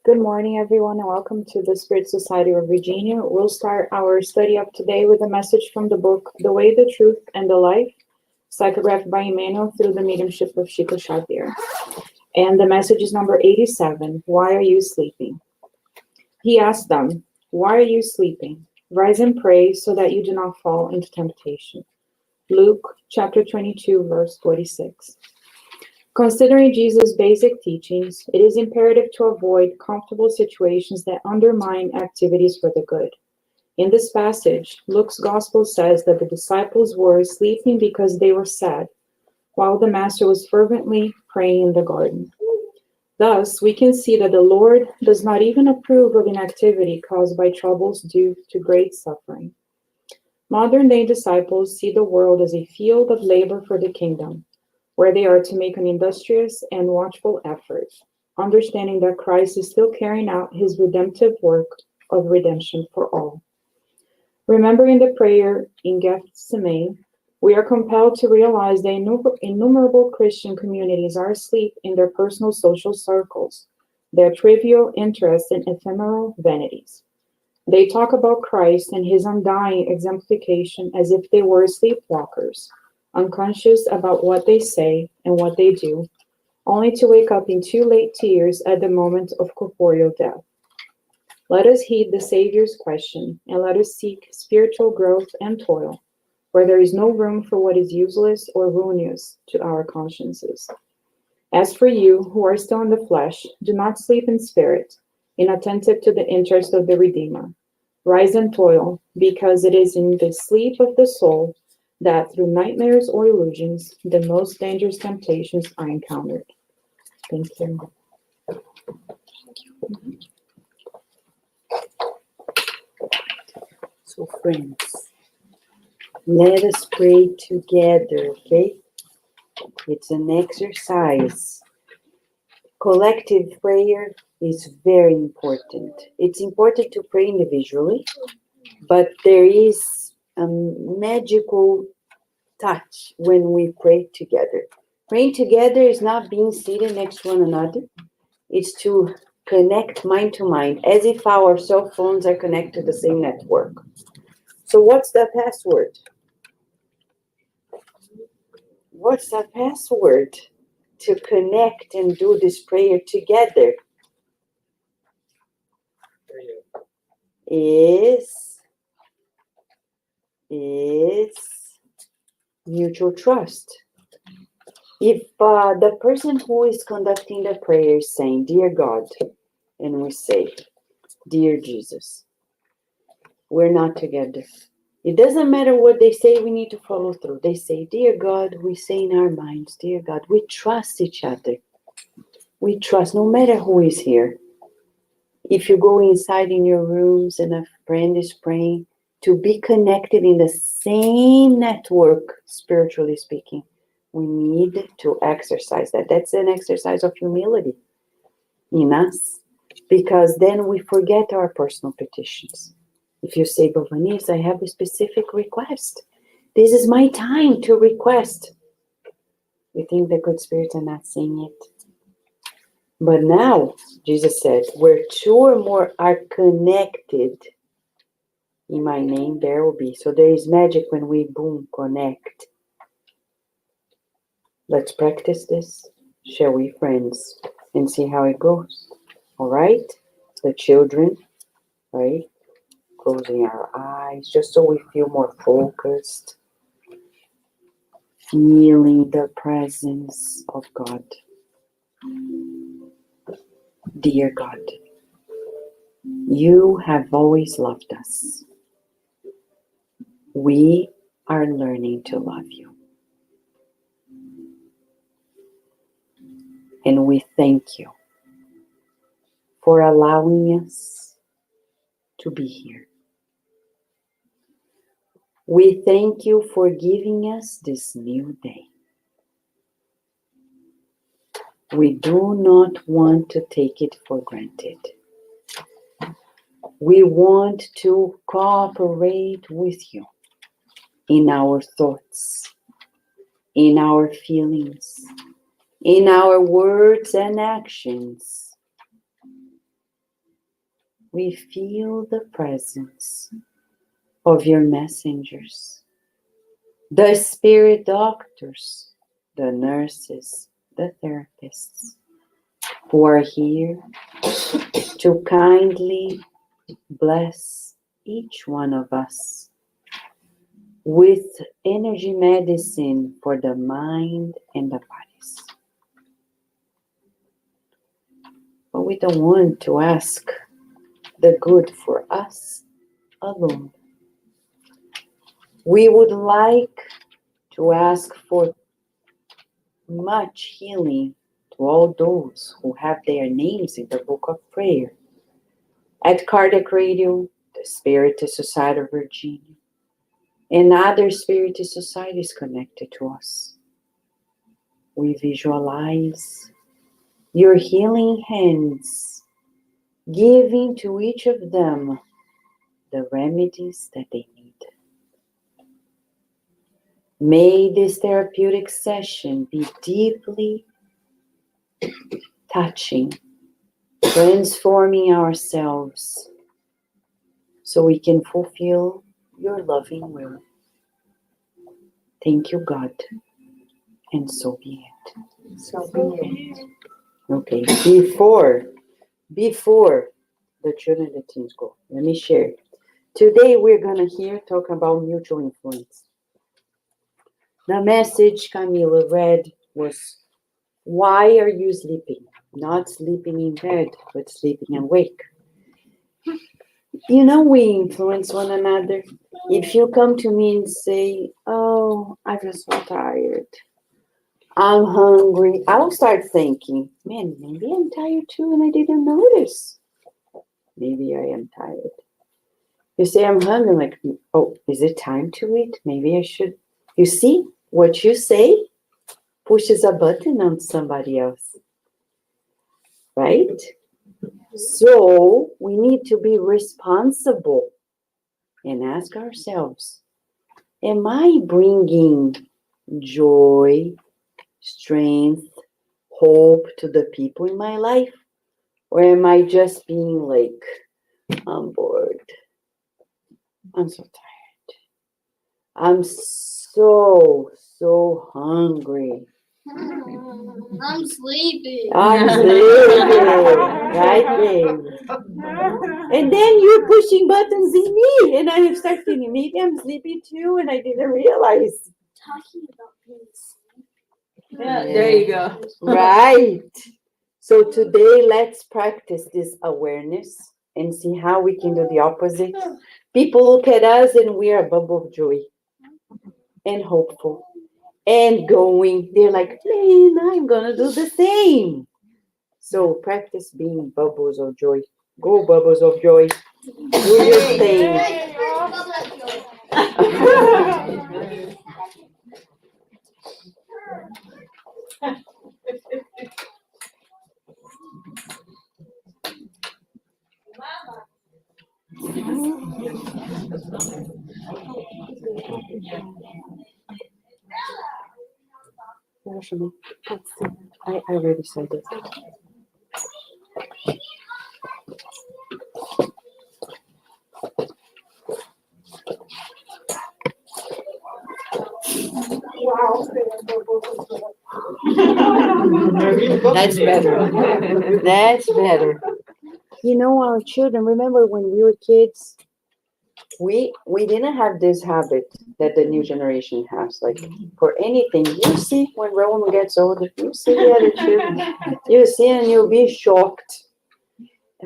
Good morning, everyone, and welcome to the Spirit Society of Virginia. We'll start our study of today with a message from the book, The Way, the Truth, and the Life, psychographed by Emmanuel through the mediumship of Chico Xavier. And the message is number 87, Why Are You Sleeping? He asked them, Why are you sleeping? Rise and pray so that you do not fall into temptation. Luke chapter 22, verse 46. Considering Jesus' basic teachings, it is imperative to avoid comfortable situations that undermine activities for the good. In this passage, Luke's gospel says that the disciples were sleeping because they were sad, while the master was fervently praying in the garden. Thus, we can see that the Lord does not even approve of inactivity caused by troubles due to great suffering. Modern-day disciples see the world as a field of labor for the kingdom, where they are to make an industrious and watchful effort, understanding that Christ is still carrying out his redemptive work of redemption for all. Remembering the prayer in Gethsemane, we are compelled to realize that innumerable Christian communities are asleep in their personal social circles, their trivial interests and ephemeral vanities. They talk about Christ and his undying exemplification as if they were sleepwalkers, unconscious about what they say and what they do, only to wake up in too late tears at the moment of corporeal death. Let us heed the Savior's question, and let us seek spiritual growth and toil, where there is no room for what is useless or ruinous to our consciences. As for you, who are still in the flesh, do not sleep in spirit, inattentive to the interest of the Redeemer. Rise and toil, because it is in the sleep of the soul that through nightmares or illusions, the most dangerous temptations are encountered. Thank you. So friends, let us pray together, okay? It's an exercise. Collective prayer is very important. It's important to pray individually, but there is a magical touch when we pray together. Praying together is not being seated next to one another. It's to connect mind to mind, as if our cell phones are connected to the same network. So what's the password? What's the password to connect and do this prayer together? Is mutual trust. If the person who is conducting the prayer is saying, Dear God, and we say, Dear Jesus, we're not together. It doesn't matter what they say, we need to follow through. They say, Dear God, we say in our minds, Dear God, we trust each other. We trust no matter who is here. If you go inside in your rooms and a friend is praying, to be connected in the same network, spiritually speaking, we need to exercise that. That's an exercise of humility in us, because then we forget our personal petitions. If you say, Bovanis, I have a specific request. This is my time to request. You think the good spirits are not saying it. But now, Jesus said, where two or more are connected in my name, there will be. So there is magic when we, boom, connect. Let's practice this, shall we, friends, and see how it goes. All right? The children, right? Closing our eyes, just so we feel more focused. Feeling the presence of God. Dear God, you have always loved us. We are learning to love you. And we thank you for allowing us to be here. We thank you for giving us this new day. We do not want to take it for granted. We want to cooperate with you in our thoughts, in our feelings, in our words and actions. we feel the presence of your messengers, the spirit doctors, the nurses, the therapists, who are here to kindly bless each one of us with energy medicine for the mind and the bodies. But we don't want to ask the good for us alone. We would like to ask for much healing to all those who have their names in the book of prayer. At Cardiac Radio, the Spiritist Society of Virginia, and other Spiritist societies connected to us. We visualize your healing hands giving to each of them the remedies that they need. May this therapeutic session be deeply touching, transforming ourselves so we can fulfill your loving will. Thank you, God, and so be it. So be it. Okay, before the children and the teens go, let me share. Today we're going to talk about mutual influence. The message Camila read was, why are you sleeping? Not sleeping in bed, but sleeping awake. You know, we influence one another. If you come to me and say, oh, I feel so tired, I'm hungry, I'll start thinking, man, maybe I'm tired too and I didn't notice. Maybe I am tired. You say I'm hungry, I'm like, oh, is it time to eat? Maybe I should. You see, what you say pushes a button on somebody else, right? So we need to be responsible and ask ourselves, am I bringing joy, strength, hope to the people in my life? Or am I just being like, I'm bored, I'm so tired, I'm so hungry. I'm sleepy. I'm sleepy, right, babe? And then you're pushing buttons in me, and I start thinking, maybe I'm sleepy too, and I didn't realize. Talking about being sleepy. Yeah, there you go. Right. So today, let's practice this awareness and see how we can do the opposite. People look at us and we are a bubble of joy and hopeful and going. They're like, man, I'm going to do the same. So practice being bubbles of joy. Go, bubbles of joy. Do your thing. I already said it. That's better. That's better. You know, our children, remember when we were kids, we didn't have this habit that the new generation has. Like, for anything, you see when Rowan gets older, you see the other children, you see and you'll be shocked.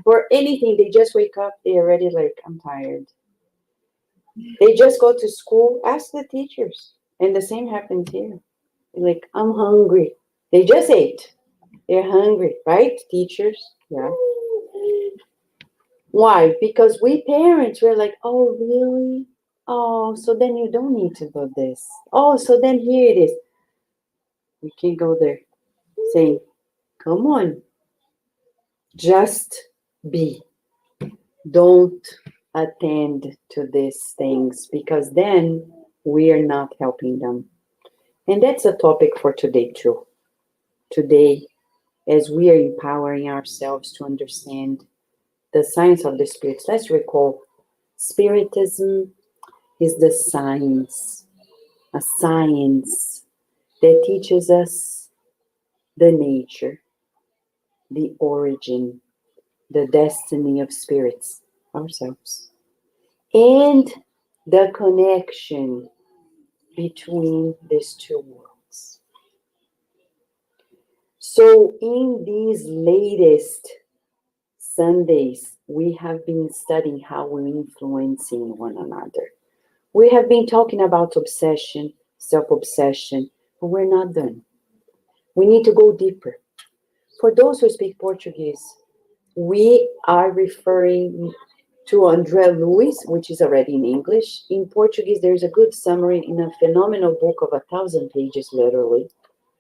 For anything, they just wake up, they're already like, I'm tired. They just go to school, ask the teachers. And the same happens here. Like, I'm hungry. They just ate. They're hungry, right, teachers? Yeah. Why? Because we parents were like, oh, really? Oh, so then you don't need to do this. Oh, so then here it is. We can't go there. Saying, come on. Just be. Don't attend to these things because then we are not helping them. And that's a topic for today too. Today, as we are empowering ourselves to understand the science of the spirits. Let's recall, Spiritism is the science, a science that teaches us the nature, the origin, the destiny of spirits, ourselves, and the connection between these two worlds. So in these latest Sundays, we have been studying how we're influencing one another. We have been talking about obsession, self-obsession, but we're not done. We need to go deeper. For those who speak Portuguese, we are referring to André Luiz, which is already in English. In Portuguese, there's a good summary in a phenomenal book of 1,000 pages, literally,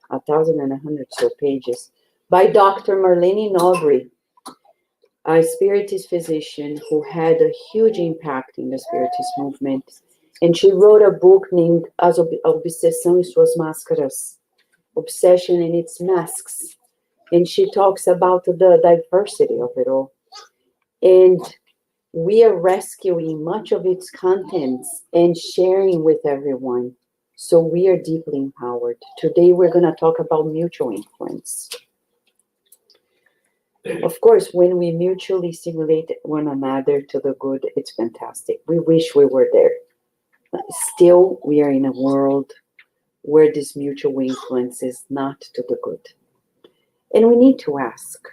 1,100 so pages, by Dr. Marlene Nobre, a spiritist physician who had a huge impact in the spiritist movement. And she wrote a book named As Obsessão e Suas Máscaras, Obsession and Its Masks. And she talks about the diversity of it all. And we are rescuing much of its contents and sharing with everyone. So we are deeply empowered. Today we're going to talk about mutual influence. Of course, when we mutually stimulate one another to the good, it's fantastic. We wish we were there. Still, we are in a world where this mutual influence is not to the good. And we need to ask,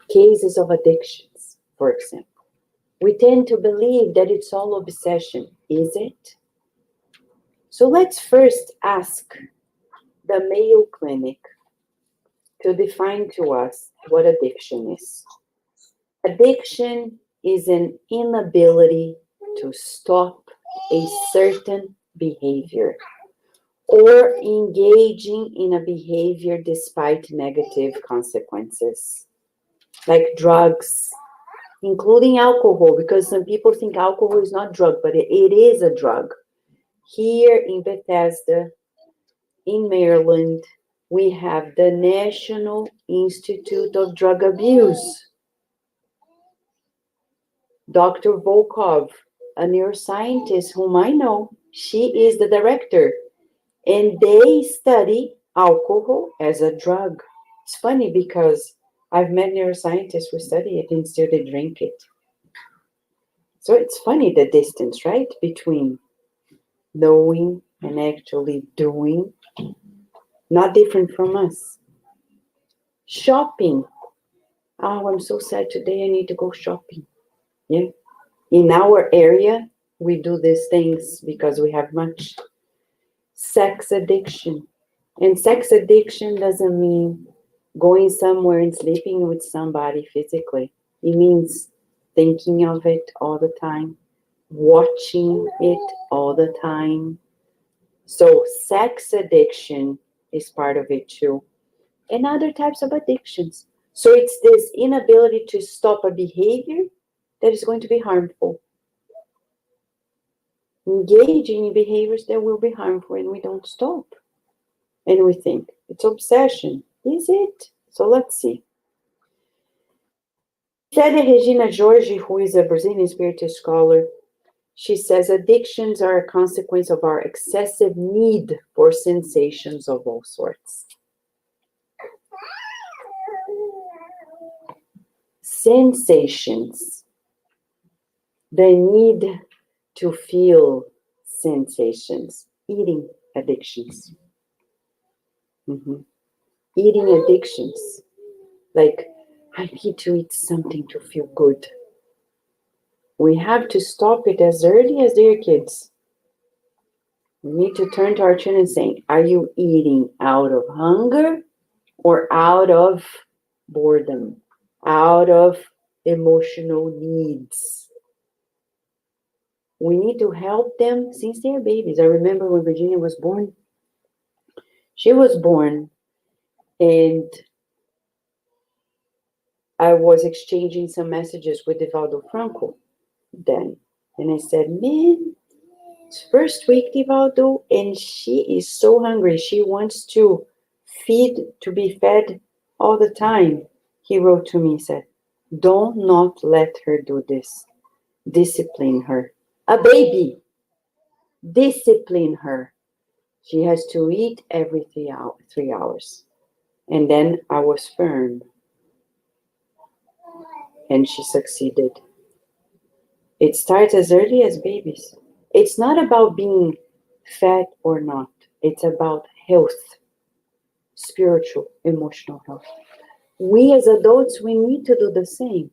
cases of addictions, for example. We tend to believe that it's all obsession. Is it? So let's first ask the Mayo Clinic to define to us what addiction is. Addiction is an inability to stop a certain behavior or engaging in a behavior despite negative consequences, like drugs, including alcohol, because some people think alcohol is not drug, but it is a drug. Here in Bethesda, in Maryland, we have the National Institute of Drug Abuse. Dr. Volkov, a neuroscientist whom I know, she is the director. And they study alcohol as a drug. It's funny because I've met neuroscientists who study it and still they drink it. So it's funny the distance, right? Between knowing and actually doing. Not different from us. Shopping. Oh, I'm so sad today. I need to go shopping. Yeah. In our area, we do these things because we have much. Sex addiction. And sex addiction doesn't mean going somewhere and sleeping with somebody physically. It means thinking of it all the time, watching it all the time. So sex addiction is part of it too. And other types of addictions. So it's this inability to stop a behavior that is going to be harmful. Engaging in behaviors that will be harmful and we don't stop. And we think, it's obsession. Is it? So let's see. Célia Regina Jorge, who is a Brazilian spiritist scholar, she says addictions are a consequence of our excessive need for sensations of all sorts. Sensations. The need to feel sensations. Eating addictions. Eating addictions. Like, I need to eat something to feel good. We have to stop it as early as they're kids. We need to turn to our children and say, are you eating out of hunger or out of boredom? Out of emotional needs? We need to help them since they're babies. I remember when Virginia was born. She was born and I was exchanging some messages with Divaldo Franco then. And I said, man, it's first week, Divaldo, and she is so hungry. She wants to be fed all the time. He wrote to me, he said, Do not let her do this. Discipline her. A baby. Discipline her. She has to eat every 3 hours. And then I was firm. And she succeeded. It starts as early as babies. It's not about being fat or not. It's about health, spiritual, emotional health. We as adults, we need to do the same.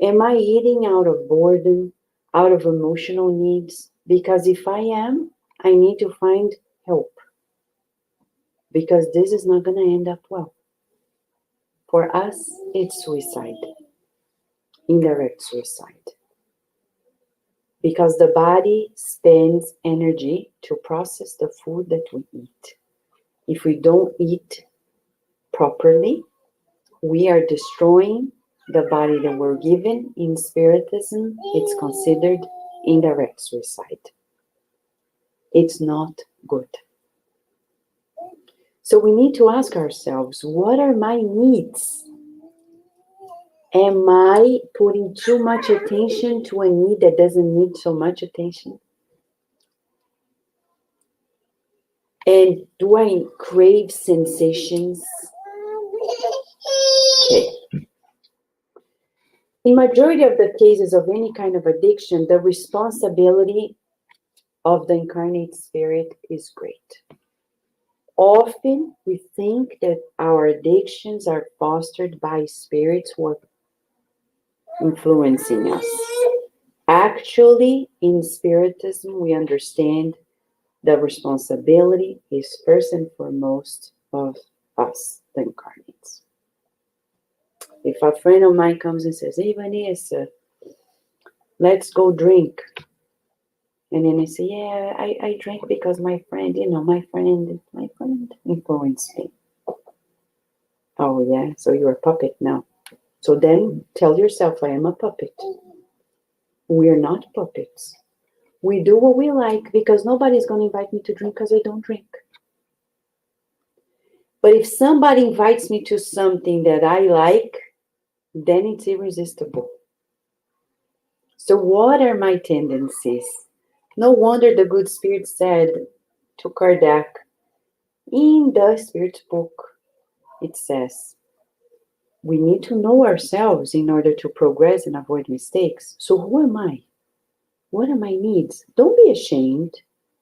Am I eating out of boredom, out of emotional needs? Because if I am, I need to find help. Because this is not going to end up well. For us, it's suicide. Indirect suicide. Because the body spends energy to process the food that we eat. If we don't eat properly, we are destroying the body that we're given. In Spiritism, it's considered indirect suicide. It's not good. So we need to ask ourselves, what are my needs? Am I putting too much attention to a need that doesn't need so much attention? And do I crave sensations? Okay. In majority of the cases of any kind of addiction, the responsibility of the incarnate spirit is great. Often we think that our addictions are fostered by spirits who are influencing us. Actually, in Spiritism, we understand the responsibility is first and foremost of us, the incarnates. If a friend of mine comes and says, "Hey, Vanessa, let's go drink." And then I say, "Yeah, I drink because my friend influenced me." Oh, yeah, so you're a puppet now. So then tell yourself, I am a puppet. We're not puppets. We do what we like because nobody's going to invite me to drink because I don't drink. But if somebody invites me to something that I like, then it's irresistible. So what are my tendencies? No wonder the good spirit said to Kardec, in the Spirit's book, it says, we need to know ourselves in order to progress and avoid mistakes. So who am I? What are my needs? Don't be ashamed.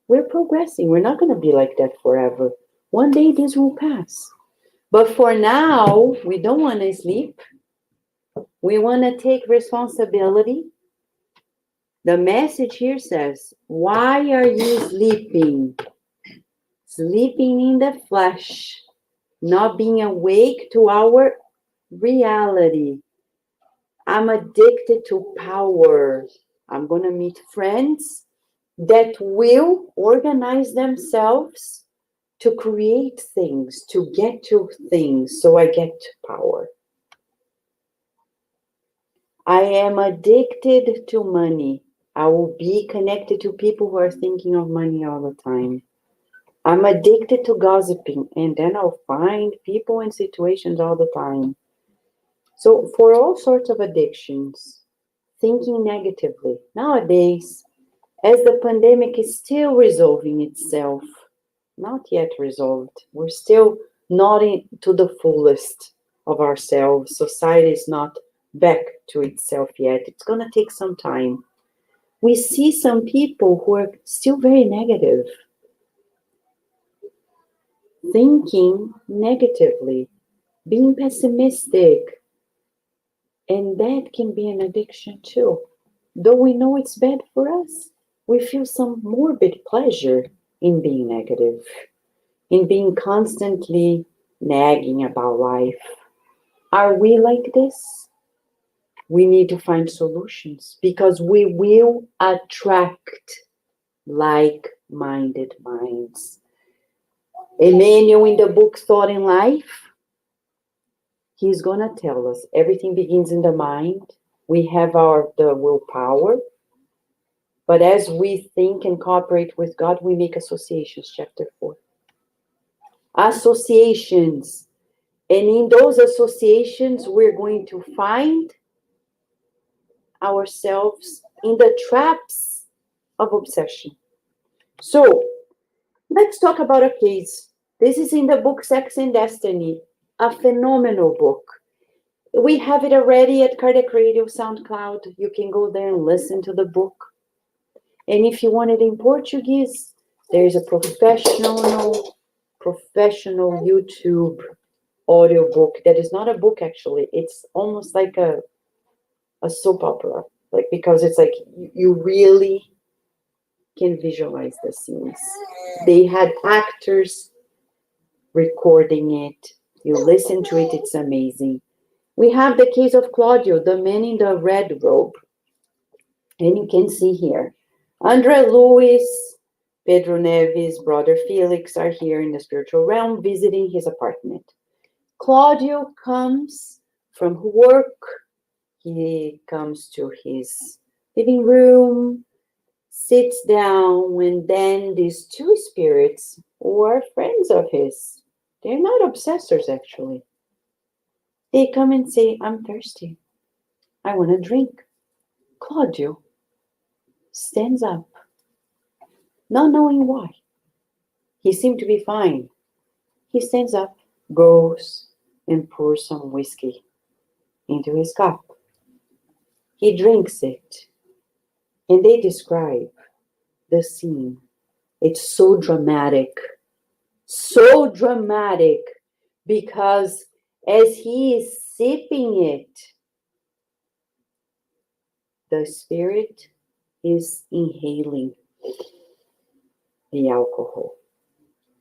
We're progressing. We're not going to be like that forever. One day this will pass. But for now, we don't want to sleep. We want to take responsibility. The message here says, why are you sleeping? Sleeping in the flesh, not being awake to our reality. I'm addicted to power. I'm going to meet friends that will organize themselves to create things, to get to things, so I get power. I am addicted to money. I will be connected to people who are thinking of money all the time. I'm addicted to gossiping, and then I'll find people and situations all the time. So for all sorts of addictions, thinking negatively. Nowadays, as the pandemic is still resolving itself, not yet resolved, we're still not to the fullest of ourselves. Society is not back to itself yet. It's going to take some time. We see some people who are still very negative, thinking negatively, being pessimistic, and that can be an addiction too. Though we know it's bad for us, we feel some morbid pleasure in being negative, in being constantly nagging about life. Are we like this? We need to find solutions because we will attract like-minded minds. Emmanuel, in the book Thought in Life, he's going to tell us everything begins in the mind. We have the willpower. But as we think and cooperate with God, we make associations, chapter 4. Associations. And in those associations, we're going to find ourselves in the traps of obsession. So, let's talk about a case. This is in the book Sex and Destiny, a phenomenal book. We have it already at Cardiac Radio SoundCloud. You can go there and listen to the book. And if you want it in Portuguese, there is a professional YouTube audio book that is not a book actually. It's almost like a soap opera, like, because it's like you really can visualize the scenes. They had actors recording it. You listen to it, it's amazing. We have the case of Claudio, the man in the red robe. And you can see here, Andre Luis, Pedro Neves, brother Felix are here in the spiritual realm visiting his apartment. Claudio comes from work. He comes to his living room, sits down, and then these two spirits, who are friends of his, they're not obsessors actually. They come and say, I'm thirsty. I want a drink. Claudio stands up, not knowing why. He seemed to be fine. He stands up, goes, and pours some whiskey into his cup. He drinks it, and they describe the scene. It's so dramatic, because as he is sipping it, the spirit is inhaling the alcohol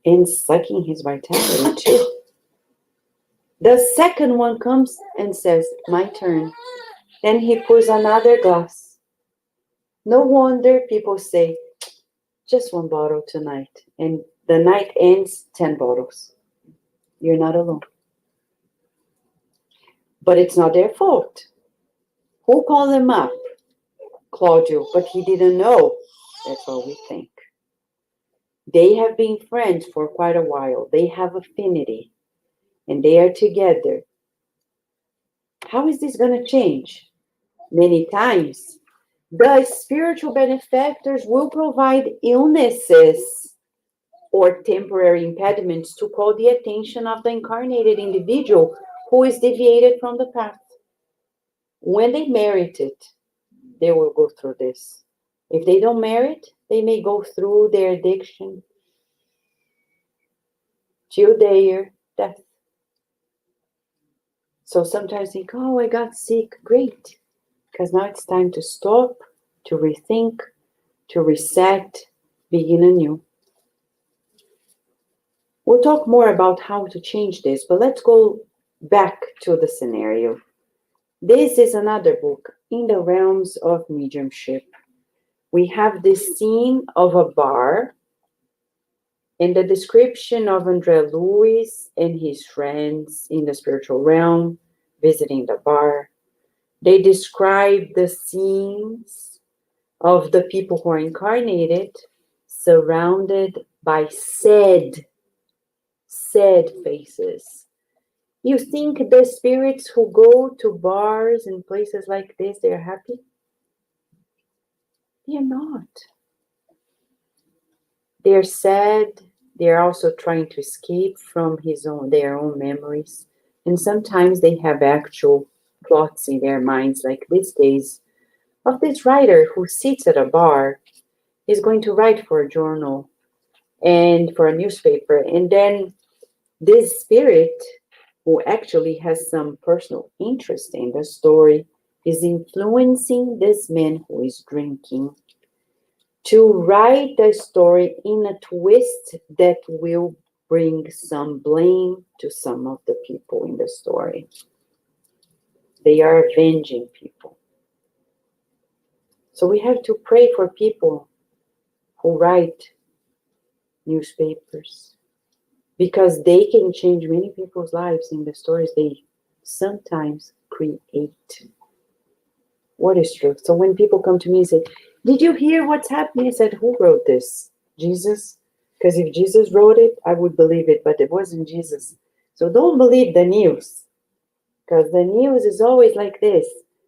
and sucking his vitality too. The second one comes and says, my turn. Then he pours another glass. No wonder people say, just one bottle tonight. And the night ends 10 bottles. You're not alone. But it's not their fault. Who called them up? Claudio, but he didn't know. That's what we think. They have been friends for quite a while. They have affinity. And they are together. How is this going to change? Many times, the spiritual benefactors will provide illnesses or temporary impediments to call the attention of the incarnated individual who is deviated from the path. When they merit it, they will go through this. If they don't merit, they may go through their addiction till their death. So sometimes think, oh, I got sick. Great. Because now it's time to stop, to rethink, to reset, begin anew. We'll talk more about how to change this, but let's go back to the scenario. This is another book in the realms of mediumship. We have this scene of a bar and the description of Andre Luis and his friends in the spiritual realm visiting the bar. They describe the scenes of the people who are incarnated, surrounded by sad faces. You think the spirits who go to bars and places like this, they are happy? They are not. They are sad. They are also trying to escape from their own memories. And sometimes they have actual plots in their minds, like this case of this writer who sits at a bar, is going to write for a journal and for a newspaper. And then this spirit, who actually has some personal interest in the story, is influencing this man who is drinking to write the story in a twist that will bring some blame to some of the people in the story. They are avenging people. So we have to pray for people who write newspapers, because they can change many people's lives in the stories they sometimes create. What is true? So when people come to me and say, did you hear what's happening? I said, who wrote this? Jesus? Because if Jesus wrote it, I would believe it, but it wasn't Jesus. So don't believe the news, because the news is always like this.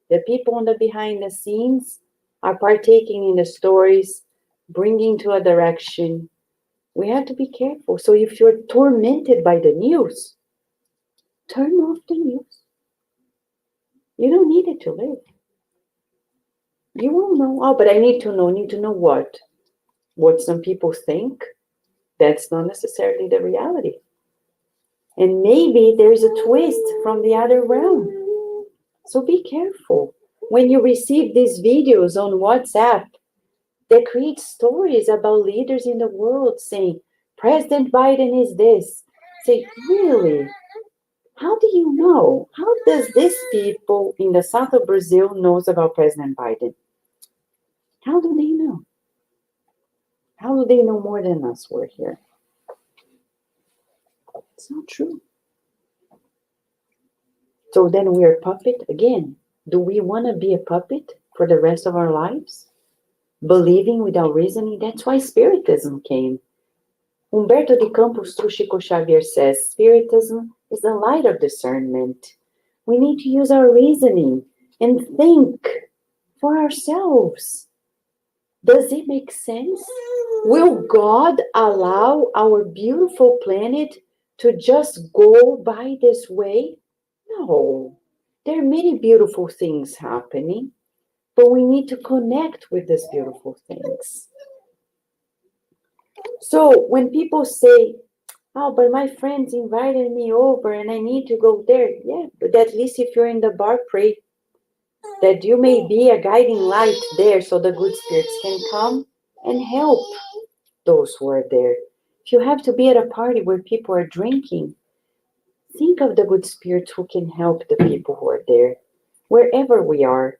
The people on the behind the scenes are partaking in the stories, bringing to a direction. We have to be careful. So if you're tormented by the news, turn off the news. You don't need it to live. You won't know. Oh, but I need to know. Need to know what? What some people think? That's not necessarily the reality. And maybe there's a twist from the other realm. So be careful. When you receive these videos on WhatsApp that create stories about leaders in the world saying, President Biden is this. Say, really? How do you know? How does these people in the south of Brazil knows about President Biden? How do they know? How do they know more than us were here? It's not true. So then we are a puppet again. Do we want to be a puppet for the rest of our lives? Believing without reasoning? That's why Spiritism came. Humberto de Campos through Chico Xavier says, Spiritism is the light of discernment. We need to use our reasoning and think for ourselves. Does it make sense? Will God allow our beautiful planet to just go by this way? No. There are many beautiful things happening, but we need to connect with these beautiful things. So when people say, oh, but my friends invited me over and I need to go there. Yeah, but at least if you're in the bar, pray that you may be a guiding light there so the good spirits can come and help those who are there. If you have to be at a party where people are drinking, think of the good spirits who can help the people who are there, wherever we are.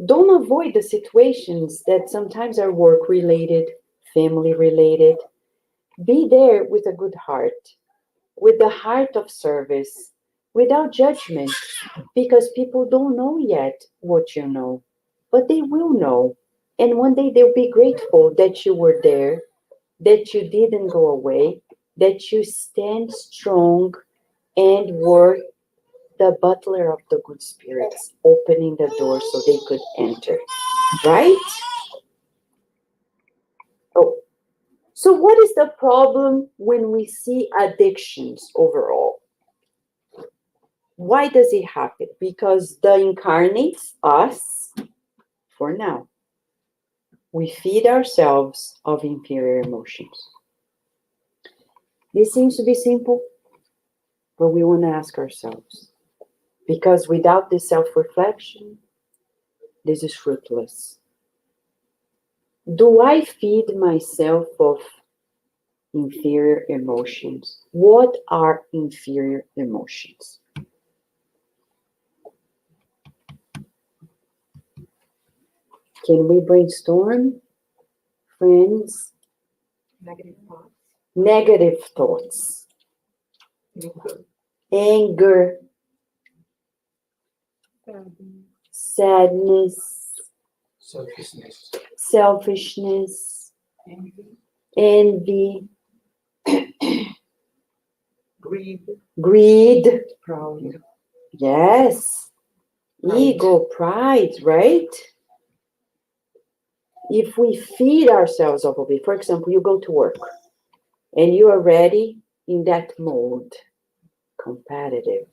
Don't avoid the situations that sometimes are work-related, family-related. Be there with a good heart, with the heart of service, without judgment, because people don't know yet what you know, but they will know. And one day they'll be grateful that you were there, that you didn't go away, that you stand strong and were the butler of the good spirits, opening the door so they could enter. Right? Oh, so what is the problem when we see addictions overall? Why does it happen? Because the incarnates, us, for now, we feed ourselves of inferior emotions. This seems to be simple, but we want to ask ourselves. Because without this self-reflection, this is fruitless. Do I feed myself of inferior emotions? What are inferior emotions? Can we brainstorm, friends? Negative thoughts. Negative thoughts. Anger. Sadness. Selfishness. Envy. Greed. Proud. Yes. Ego, pride, right? If we feed ourselves of it, for example, you go to work and you are already in that mode, competitive.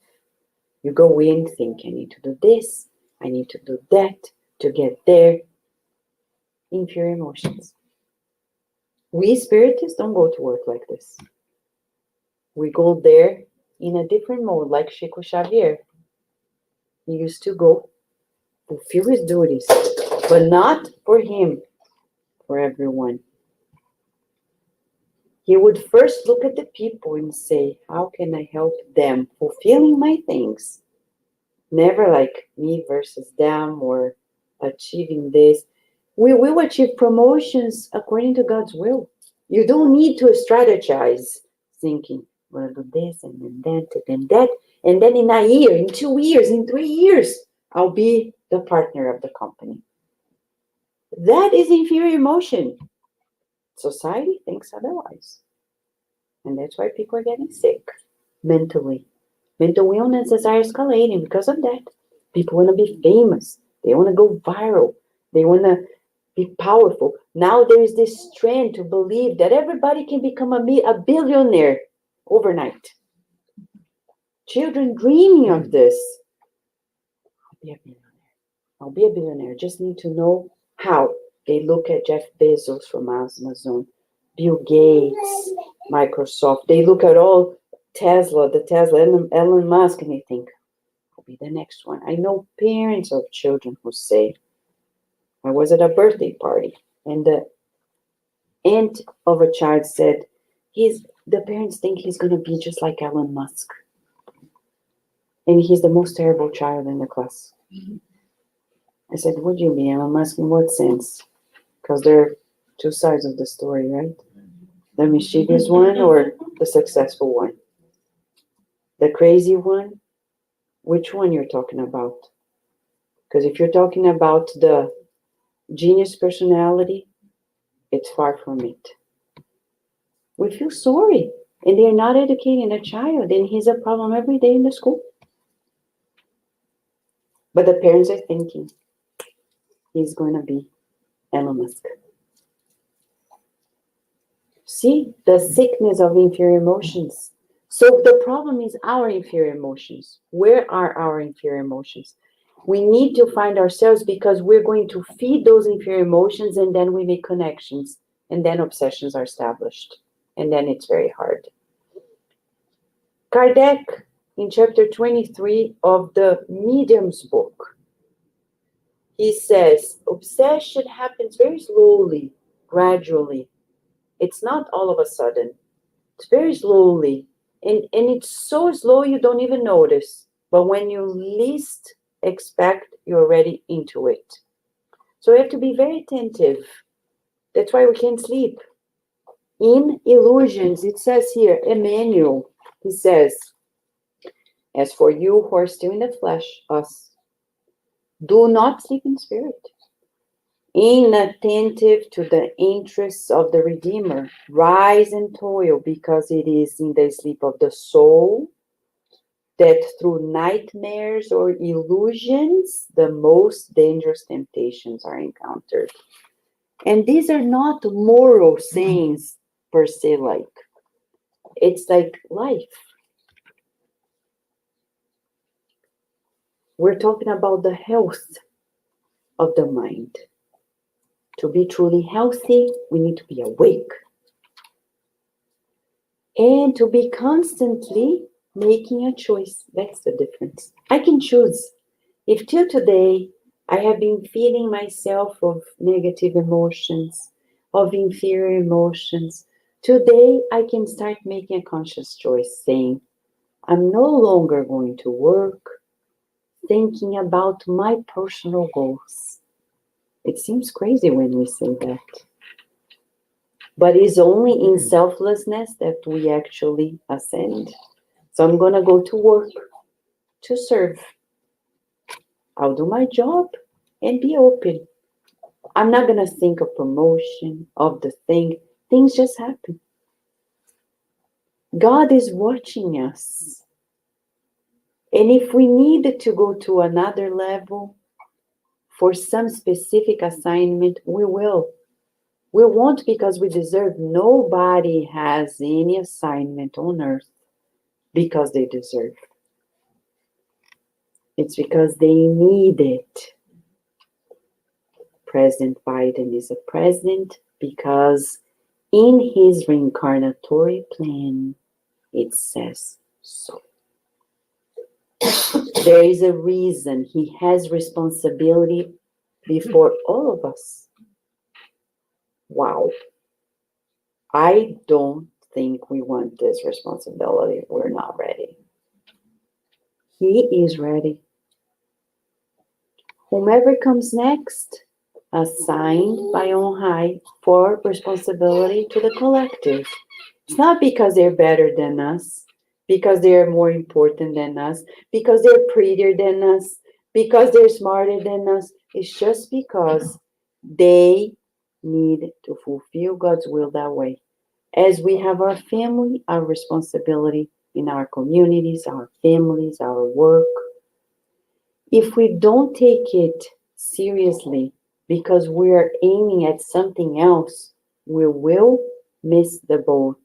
You go in, think, I need to do this, I need to do that to get there. Inferior emotions. We spiritists don't go to work like this. We go there in a different mode, like Chico Xavier. He used to go fulfill his duties, but not for him, for everyone. He would first look at the people and say, how can I help them fulfilling my things? Never like me versus them or achieving this. We will achieve promotions according to God's will. You don't need to strategize, thinking, I'm going to do this and then that and then that. And then in a year, in 2 years, in 3 years, I'll be the partner of the company. That is inferior emotion. Society thinks otherwise. And that's why people are getting sick mentally. Mental illnesses are escalating because of that. People want to be famous. They want to go viral. They want to be powerful. Now there is this trend to believe that everybody can become a billionaire overnight. Children dreaming of this. I'll be a billionaire. I'll be a billionaire. Just need to know how. They look at Jeff Bezos from Amazon, Bill Gates, Microsoft. They look at all Tesla, Elon Musk, and they think, I'll be the next one. I know parents of children who say, I was at a birthday party, and the aunt of a child said, the parents think he's going to be just like Elon Musk. And he's the most terrible child in the class. I said, what do you mean, Elon Musk? In what sense? Because there are two sides of the story, right? The mischievous one or the successful one? The crazy one? Which one you're talking about? Because if you're talking about the genius personality, it's far from it. We feel sorry. And they're not educating a child, and he's a problem every day in the school. But the parents are thinking, he's going to be Elon Musk. See, the sickness of inferior emotions. So the problem is our inferior emotions. Where are our inferior emotions? We need to find ourselves, because we're going to feed those inferior emotions, and then we make connections, and then obsessions are established. And then it's very hard. Kardec, in chapter 23 of the Medium's book, he says, obsession happens very slowly, gradually. It's not all of a sudden. It's very slowly. And it's so slow you don't even notice. But when you least expect, you're already into it. So we have to be very attentive. That's why we can't sleep. In Illusions, it says here, Emmanuel, he says, as for you who are still in the flesh, us, do not sleep in spirit. Inattentive to the interests of the Redeemer, rise and toil, because it is in the sleep of the soul that through nightmares or illusions, the most dangerous temptations are encountered. And these are not moral sayings per se, it's like life. We're talking about the health of the mind. To be truly healthy, we need to be awake. And to be constantly making a choice. That's the difference. I can choose. If till today I have been feeling myself of negative emotions, of inferior emotions, today I can start making a conscious choice saying, I'm no longer going to work thinking about my personal goals. It seems crazy when we say that. But it's only in selflessness that we actually ascend. So I'm going to go to work to serve. I'll do my job and be open. I'm not going to think of promotion, of the thing. Things just happen. God is watching us. And if we need to go to another level for some specific assignment, we will. We won't, because we deserve. Nobody has any assignment on earth because they deserve. It's because they need it. President Biden is a president because in his reincarnatory plan, it says so. There is a reason he has responsibility before all of us. Wow. I don't think we want this responsibility. We're not ready. He is ready. Whomever comes next, assigned by on high for responsibility to the collective. It's not because they're better than us, because they're more important than us, because they're prettier than us, because they're smarter than us. It's just because they need to fulfill God's will that way. As we have our family, our responsibility in our communities, our families, our work. If we don't take it seriously because we're aiming at something else, we will miss the boat.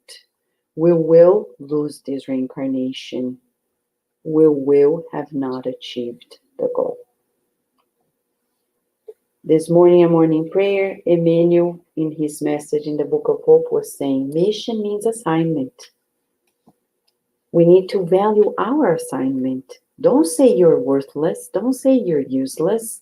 We will lose this reincarnation. We will have not achieved the goal. This morning, a morning prayer, Emmanuel, in his message in the Book of Hope, was saying, mission means assignment. We need to value our assignment. Don't say you're worthless. Don't say you're useless.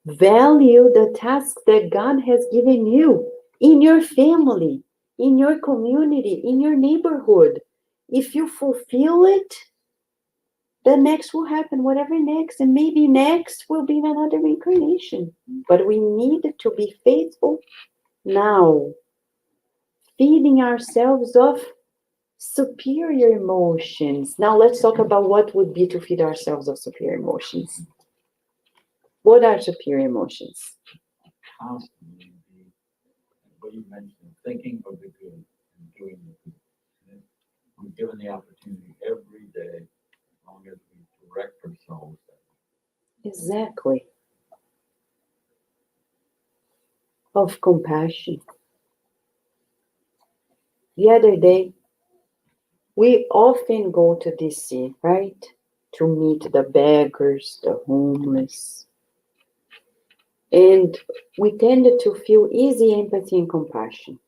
Value the task that God has given you in your family, in your community, in your neighborhood. If you fulfill it, the next will happen, whatever next, and maybe next will be another reincarnation. But we need to be faithful now, feeding ourselves of superior emotions. Now let's talk about what would be to feed ourselves of superior emotions. What are superior emotions? Constantly be, what you mentioned, thinking of the good and doing the good. And we're given the opportunity every day, as long as we direct ourselves. Exactly. Of compassion. The other day, we often go to DC, right? To meet the beggars, the homeless. And we tended to feel easy empathy and compassion.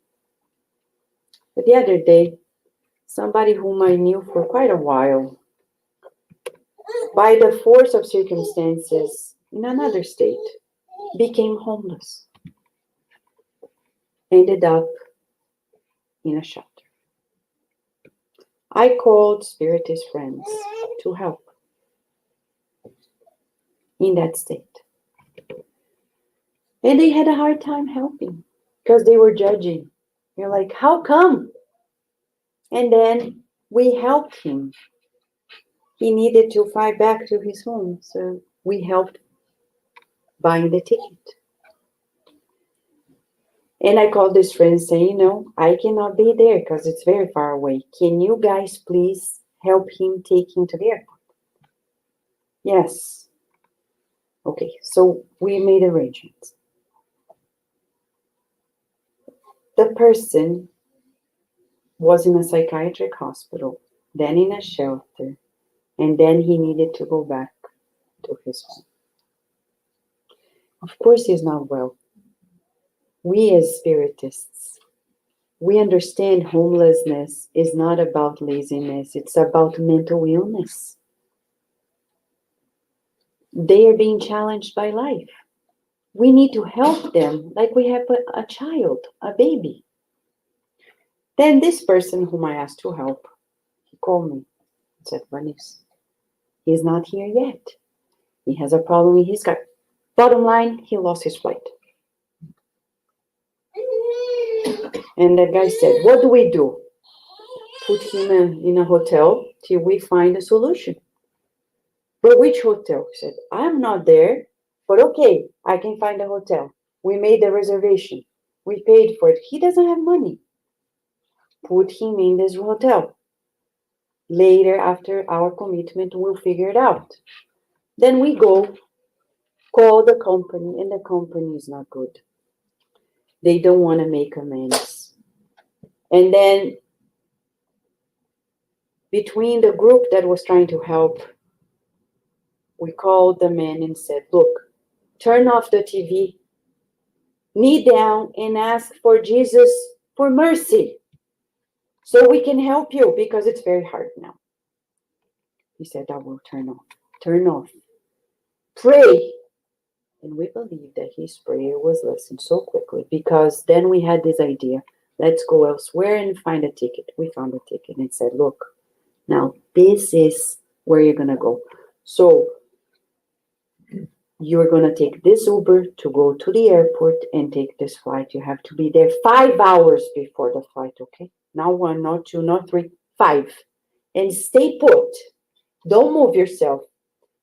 But the other day, somebody whom I knew for quite a while, by the force of circumstances in another state, became homeless. Ended up in a shelter. I called Spiritist friends to help in that state. And they had a hard time helping because they were judging. They're like, how come? And then we helped him. He needed to fly back to his home, so we helped buying the ticket. And I called this friend saying, I cannot be there because it's very far away. Can you guys please help him take him to the airport? Yes. Okay, so we made arrangements. The person was in a psychiatric hospital, then in a shelter, and then he needed to go back to his home. Of course, he's not well. We as spiritists, we understand homelessness is not about laziness, it's about mental illness. They are being challenged by life. We need to help them like we have a child, a baby. Then this person whom I asked to help, he called me and said, Bernice, he's not here yet. He has a problem in his car. Bottom line, he lost his flight. And the guy said, what do we do? Put him in a hotel till we find a solution. But which hotel? He said, I'm not there, but okay, I can find a hotel. We made the reservation. We paid for it. He doesn't have money. Put him in this hotel. Later, after our commitment, we'll figure it out. Then we go, call the company, and the company is not good. They don't want to make amends. And then between the group that was trying to help, we called the man and said, look, turn off the TV, kneel down and ask for Jesus for mercy so we can help you because it's very hard now. He said, I will turn off. Pray. And we believe that his prayer was listened so quickly because then we had this idea, let's go elsewhere and find a ticket. We found a ticket and said, look, now this is where you're going to go. So you're going to take this Uber to go to the airport and take this flight. You have to be there 5 hours before the flight, okay? Not 1, not 2, not 3, 5. And stay put. Don't move yourself.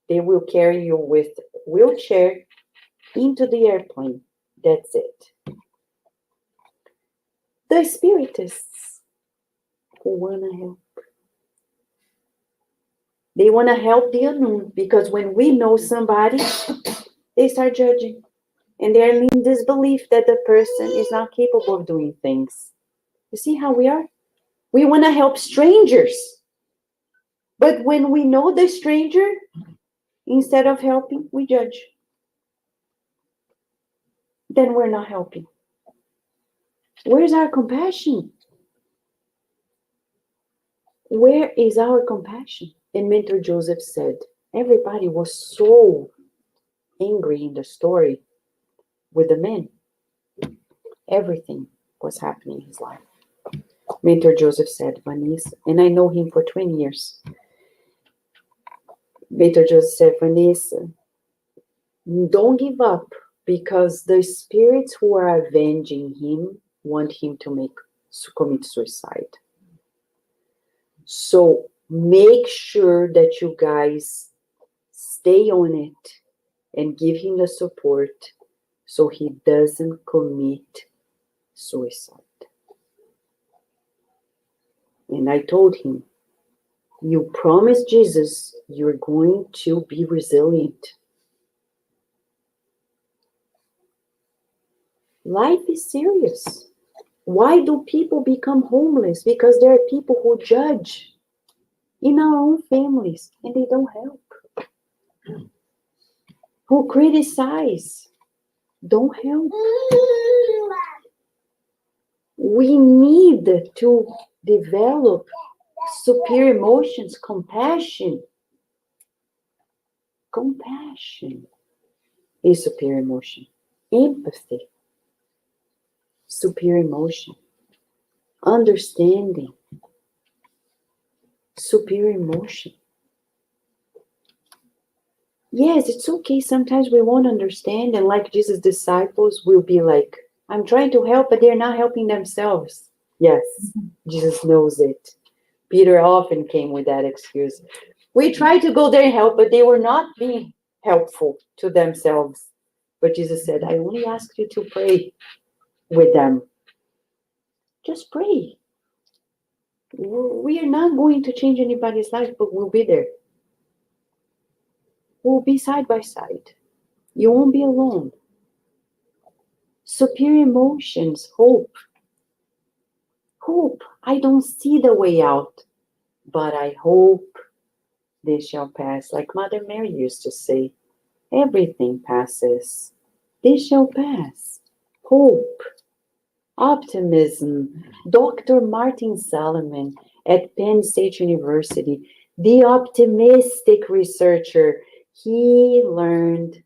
They will carry you with wheelchair into the airplane. That's it. The spiritists who want to help, They want to help the unknown, because when we know somebody, they start judging. And they're in disbelief that the person is not capable of doing things. You see how we are? We want to help strangers. But when we know the stranger, instead of helping, we judge. Then we're not helping. Where's our compassion? Where is our compassion? And Mentor Joseph said, everybody was so angry in the story with the man. Everything was happening in his life. Mentor Joseph said, Vanessa, and I know him for 20 years. Mentor Joseph said, Vanessa, don't give up, because the spirits who are avenging him want him to commit suicide. So make sure that you guys stay on it and give him the support so he doesn't commit suicide. And I told him, you promised Jesus you're going to be resilient. Life is serious. Why do people become homeless? Because there are people who judge in our own families and they don't help. Who criticize, don't help. We need to develop superior emotions, compassion. Compassion is superior emotion. Empathy, superior emotion. Understanding, superior emotion. Yes, it's okay. Sometimes we won't understand, and like Jesus' disciples will be like, I'm trying to help, but they're not helping themselves. Yes, Jesus knows it. Peter often came with that excuse. We tried to go there and help, but they were not being helpful to themselves. But Jesus said, I only ask you to pray with them. Just pray. We are not going to change anybody's life, but we'll be there. We'll be side by side. You won't be alone. Superior emotions, hope. Hope. I don't see the way out, but I hope this shall pass. Like Mother Mary used to say, everything passes. This shall pass. Hope. Optimism. Dr. Martin Salomon at Penn State University, the optimistic researcher, he learned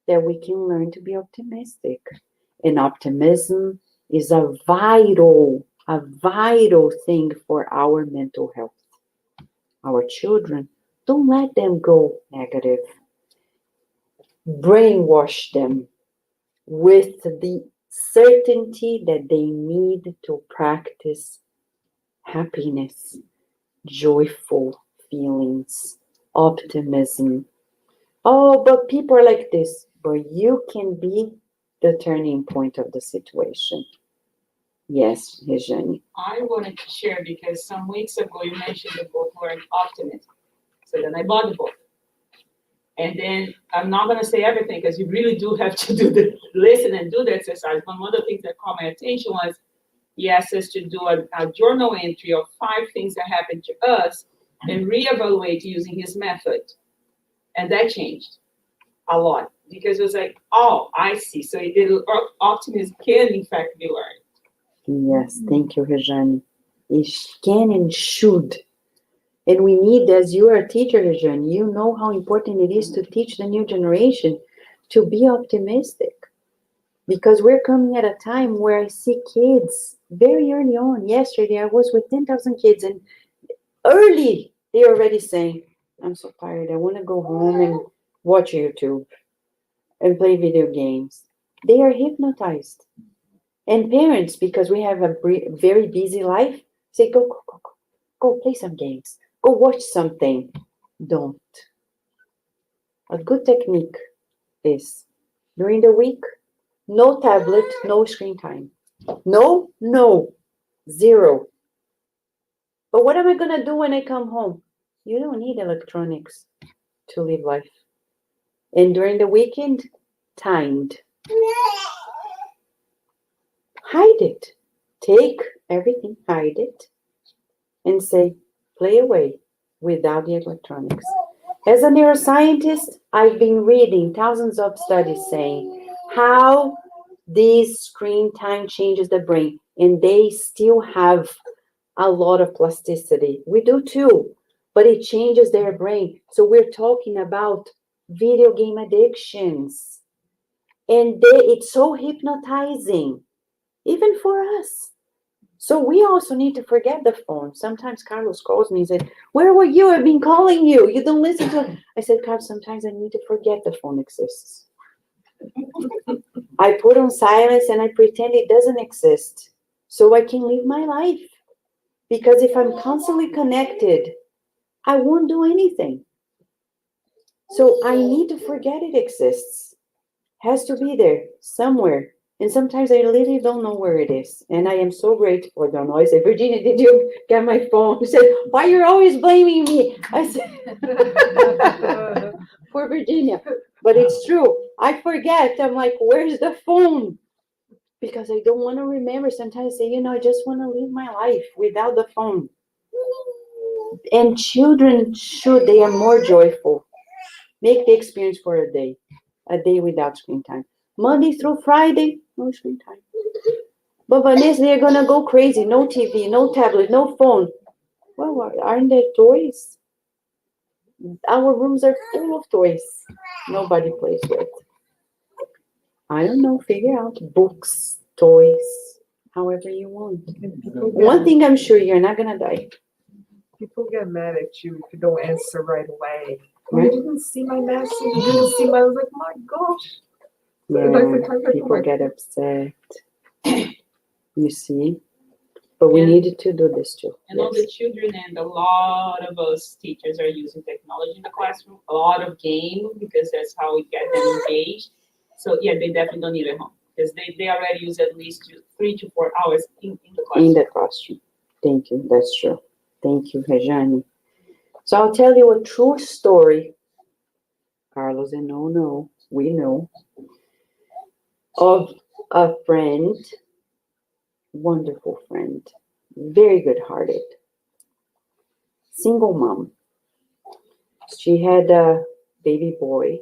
that we can learn to be optimistic. And optimism is a vital thing for our mental health. Our children, don't let them go negative. Brainwash them with the certainty that they need to practice happiness, joyful feelings, optimism. Oh, but people are like this. But you can be the turning point of the situation. Yes, Rejane. I wanted to share because some weeks ago you mentioned the book Learn Optimism. So then I bought the book. And then I'm not going to say everything because you really do have to listen and do the exercise. But one of the things that caught my attention was he asked us to do a journal entry of 5 things that happened to us and reevaluate using his method. And that changed a lot because it was like, oh, I see. So optimism can in fact be learned. Yes, thank you, Rejane. It can and should. And we need, as you are a teacher, Rejane, you know how important it is to teach the new generation to be optimistic. Because we're coming at a time where I see kids very early on. Yesterday, I was with 10,000 kids, and early, they're already saying, I'm so tired. I want to go home and watch YouTube and play video games. They are hypnotized. And parents, because we have a very busy life, say, go play some games. Go watch something. Don't. A good technique is, during the week, no tablet, no screen time. No, 0. But what am I going to do when I come home? You don't need electronics to live life. And during the weekend, timed. Hide it. Take everything, hide it, and say, play away without the electronics. As a neuroscientist, I've been reading thousands of studies saying how this screen time changes the brain, and they still have a lot of plasticity. We do too, but it changes their brain. So we're talking about video game addictions, and it's so hypnotizing, even for us. So we also need to forget the phone. Sometimes Carlos calls me and says, where were you? I've been calling you. You don't listen to it. I said, Carlos, sometimes I need to forget the phone exists. I put on silence and I pretend it doesn't exist so I can live my life. Because if I'm constantly connected, I won't do anything. So I need to forget it exists. Has to be there somewhere. And sometimes I literally don't know where it is. And I am so grateful. I don't know. I said, Virginia, did you get my phone? She said, why you're always blaming me? I said, for Virginia. But it's true. I forget. I'm like, where's the phone? Because I don't want to remember. Sometimes I say, I just want to live my life without the phone. And children they are more joyful. Make the experience for a day without screen time. Monday through Friday, no screen time. But Vanessa, they're gonna go crazy. No TV, no tablet, no phone. Well, aren't there toys? Our rooms are full of toys. Nobody plays with. I don't know. Figure out books, toys, however you want. One thing I'm sure, you're not gonna die. People get mad at you if you don't answer right away. Oh, you didn't see my message. You didn't see my. I was like, my gosh. Yeah, people get upset. You see? But we needed to do this too. And all the children and a lot of us teachers are using technology in the classroom, a lot of game, because that's how we get them engaged. So yeah, they definitely don't need it at home, because they already use at least 3 to 4 hours in the classroom. In the classroom. Thank you. That's true. Thank you, Rejane. So I'll tell you a true story. Carlos and we know, of a friend, wonderful friend, very good-hearted, single mom. She had a baby boy.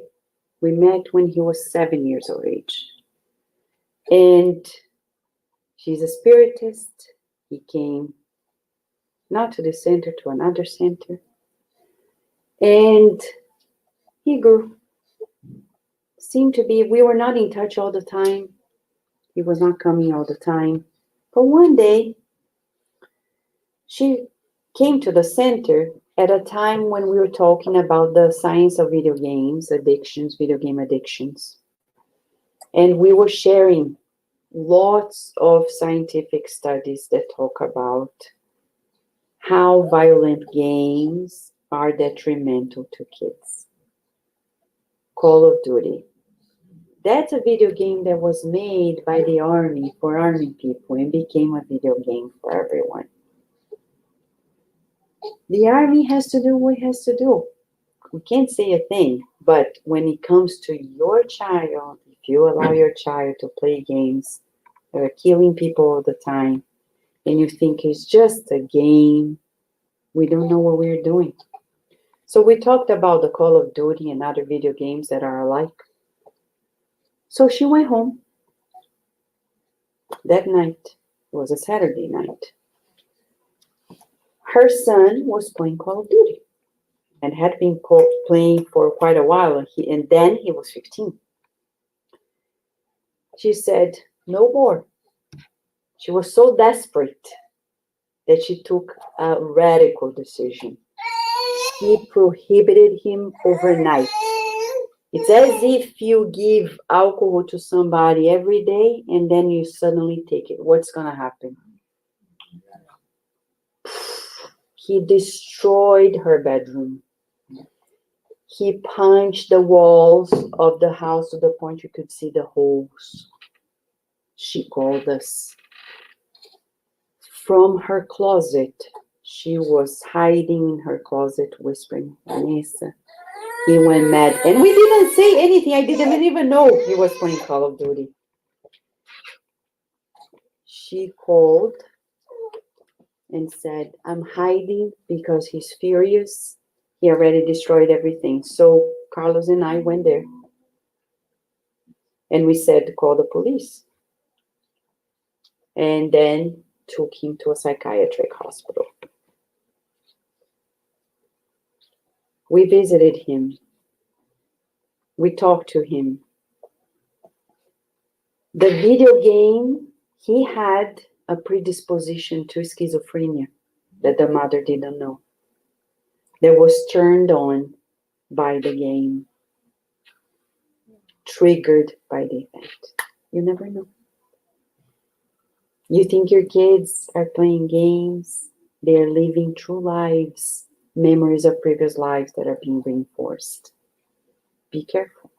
We met when he was 7 years of age. And she's a spiritist. He came not to the center, to another center. And he grew. Seemed to be, we were not in touch all the time. He was not coming all the time. But one day, she came to the center at a time when we were talking about the science of video games, addictions, video game addictions. And we were sharing lots of scientific studies that talk about how violent games are detrimental to kids. Call of Duty. That's a video game that was made by the army for army people and became a video game for everyone. The army has to do what it has to do. We can't say a thing, but when it comes to your child, if you allow your child to play games that are killing people all the time, and you think it's just a game, we don't know what we're doing. So we talked about the Call of Duty and other video games that are alike. So she went home that night. It was a Saturday night. Her son was playing Call of Duty and had been playing for quite a while, and then he was 15. She said, no more. She was so desperate that she took a radical decision. She prohibited him overnight. It's as if you give alcohol to somebody every day and then you suddenly take it. What's going to happen? He destroyed her bedroom. He punched the walls of the house to the point you could see the holes. She called us. From her closet, She was hiding in her closet, whispering, Vanessa. He went mad. And we didn't say anything. I didn't even know he was playing Call of Duty. She called and said, I'm hiding because he's furious. He already destroyed everything. So Carlos and I went there. And we said, call the police. And then took him to a psychiatric hospital. We visited him. We talked to him. The video game, he had a predisposition to schizophrenia that the mother didn't know. That was turned on by the game, triggered by the event. You never know. You think your kids are playing games, they're living true lives, memories of previous lives that are being reinforced. Be careful.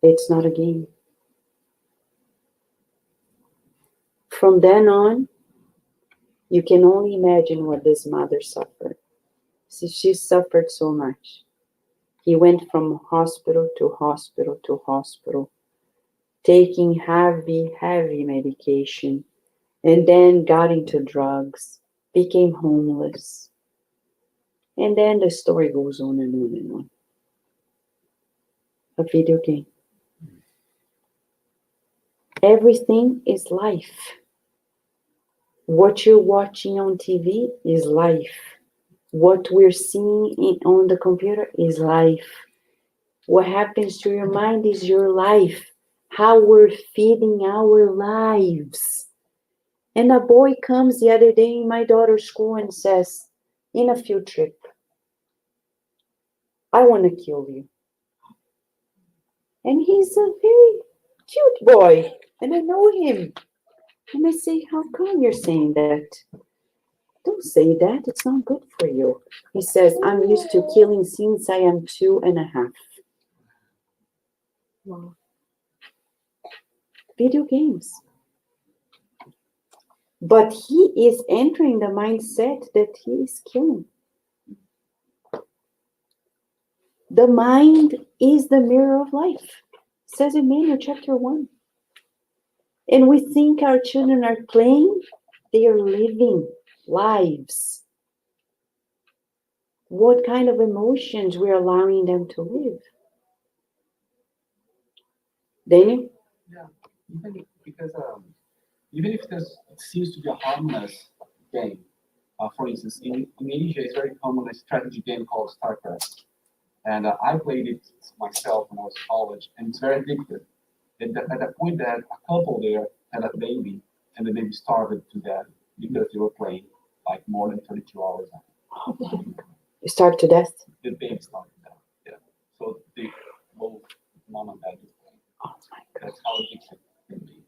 It's not a game. From then on, you can only imagine what this mother suffered. See, she suffered so much. He went from hospital to hospital to hospital, taking heavy, heavy medication, and then got into drugs, became homeless. And then the story goes on and on and on. A video game. Everything is life. What you're watching on TV is life. What we're seeing on the computer is life. What happens to your mind is your life. How we're feeding our lives. And a boy comes the other day in my daughter's school and says, in a field trip, I want to kill you. And he's a very cute boy. And I know him. And I say, how come you're saying that? Don't say that. It's not good for you. He says, I'm used to killing since I am 2.5. Wow. Video games. But he is entering the mindset that he is killing. The mind is the mirror of life. It says in Matthew chapter 1. And we think our children are playing. They are living lives. What kind of emotions we're allowing them to live? Daniel? Yeah, because even if it seems to be a harmless game, for instance, in Asia, it's very common a strategy game called StarCraft, and I played it myself when I was in college, and it's very addictive. At the point that a couple there had a baby, and the baby starved to death because they were playing like more than 32 hours. You starve to death? The baby starved to death. Yeah. So they both mom and dad. Oh my God. That's how addictive it can be.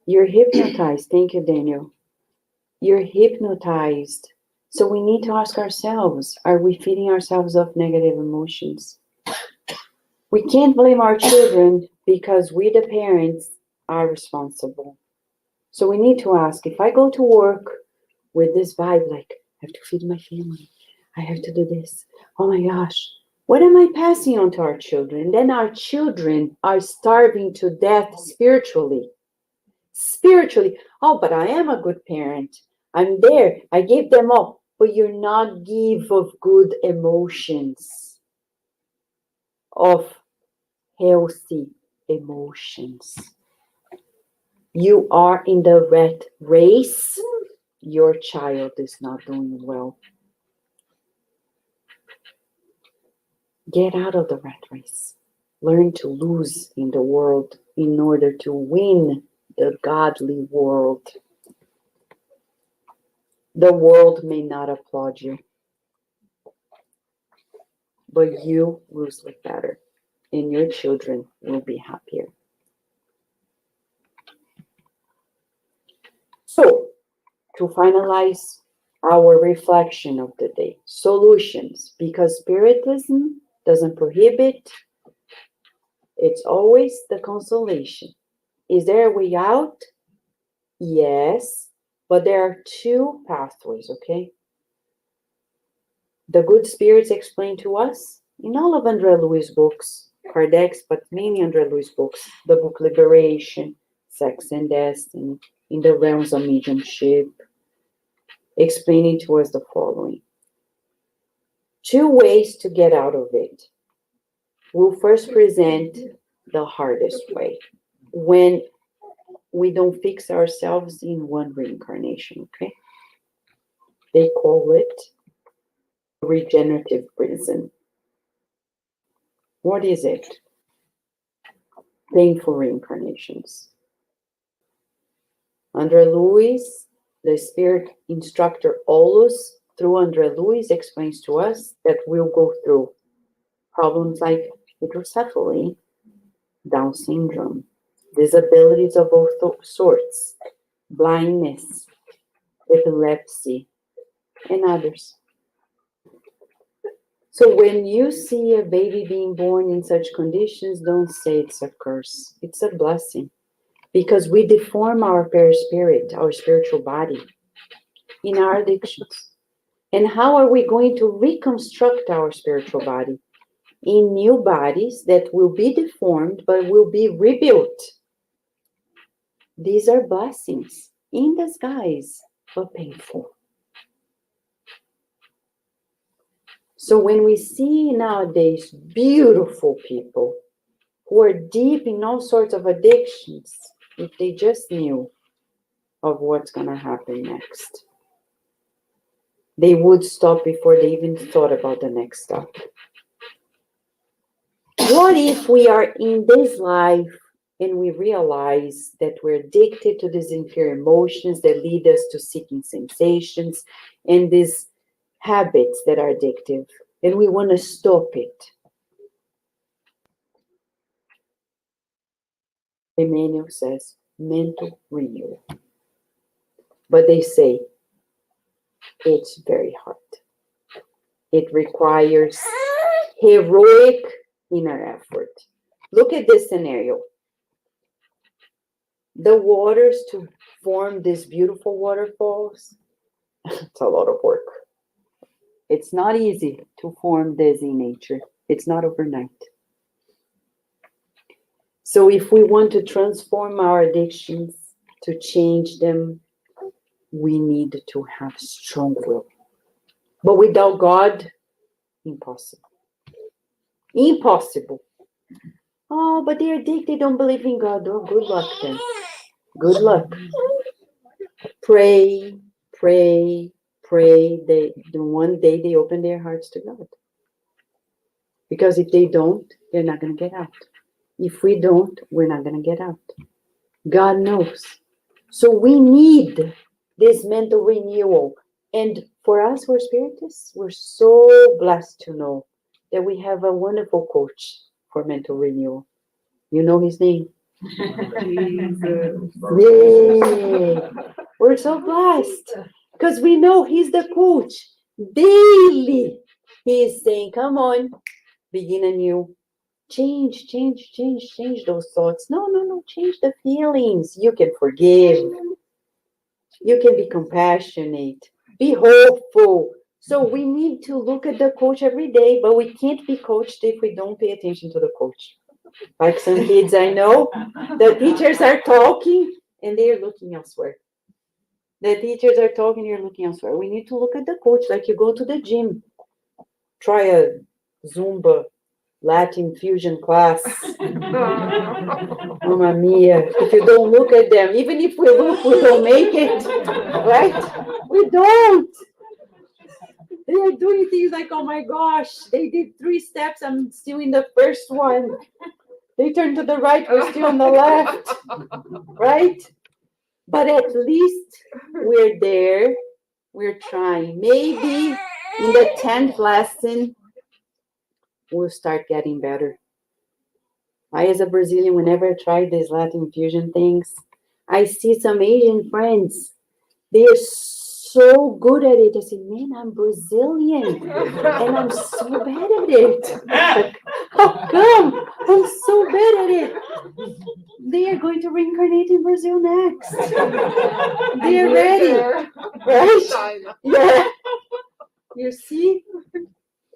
You're hypnotized. Thank you, Daniel. You're hypnotized. So we need to ask ourselves, are we feeding ourselves up negative emotions? We can't blame our children because we, the parents, are responsible. So we need to ask, if I go to work with this vibe, like, I have to feed my family, I have to do this, oh my gosh, what am I passing on to our children? And then our children are starving to death spiritually. Spiritually. Oh, but I am a good parent. I'm there. I give them all. But you're not give of good emotions, of healthy emotions. You are in the rat race. Your child is not doing well. Get out of the rat race. Learn to lose in the world in order to win the godly world. The world may not applaud you, but you will sleep better, and your children will be happier. So, to finalize our reflection of the day, solutions, because Spiritism doesn't prohibit, it's always the consolation. Is there a way out? Yes. But there are two pathways, okay? The good spirits explain to us in all of André Louis' books, Kardec's, but mainly André Louis' books, the book Liberation, Sex and Destiny, in the realms of mediumship, explaining to us the following. Two ways to get out of it. We'll first present the hardest way, when we don't fix ourselves in one reincarnation, okay? They call it regenerative prison. What is it? Painful reincarnations. André Louis, the spirit instructor always, through André Louis, explains to us that we'll go through problems like hydrocephaly, Down syndrome, disabilities of all sorts, blindness, epilepsy, and others. So when you see a baby being born in such conditions, don't say it's a curse. It's a blessing. Because we deform our perispirit, our spiritual body, in our addictions. And how are we going to reconstruct our spiritual body? In new bodies that will be deformed, but will be rebuilt. These are blessings in disguise, but painful. So when we see nowadays beautiful people who are deep in all sorts of addictions, if they just knew of what's going to happen next, they would stop before they even thought about the next step. What if we are in this life and we realize that we're addicted to these inferior emotions that lead us to seeking sensations and these habits that are addictive, and we want to stop it? Emmanuel says mental renewal. But they say it's very hard. It requires heroic inner effort. Look at this scenario. The waters to form these beautiful waterfalls, it's a lot of work. It's not easy to form this in nature. It's not overnight. So if we want to transform our addictions, to change them, we need to have strong will. But without God, impossible. Impossible. Oh, but they're addicted, they don't believe in God. Oh, good luck then. Good luck. Pray, pray, pray. The one day they open their hearts to God. Because if they don't, they're not going to get out. If we don't, we're not going to get out. God knows. So we need this mental renewal. And for us, we're spiritists, we're so blessed to know that we have a wonderful coach for mental renewal. You know his name? Jesus. Yay! We're so blessed because we know he's the coach. Daily, he is saying, come on, begin anew. Change those thoughts. No, change the feelings. You can forgive. You can be compassionate. Be hopeful. So we need to look at the coach every day, but we can't be coached if we don't pay attention to the coach. Like some kids I know, the teachers are talking and they're looking elsewhere. The teachers are talking, you're looking elsewhere. We need to look at the coach like you go to the gym. Try a Zumba, Latin fusion class. Mamma mia. If you don't look at them, even if we look, we don't make it. Right? We don't. They are doing things like, oh my gosh, they did 3 steps, I'm still in the first one. They turn to the right, we're still on the left. Right? But at least we're there. We're trying. Maybe in the 10th lesson, we'll start getting better. I, as a Brazilian, whenever I try these Latin fusion things, I see some Asian friends. They are so good at it. I say, man, I'm Brazilian and I'm so bad at it. Like, how come? I'm so bad at it. They they are going to reincarnate in Brazil next. And They're we're ready, there. right? China. Yeah. You see?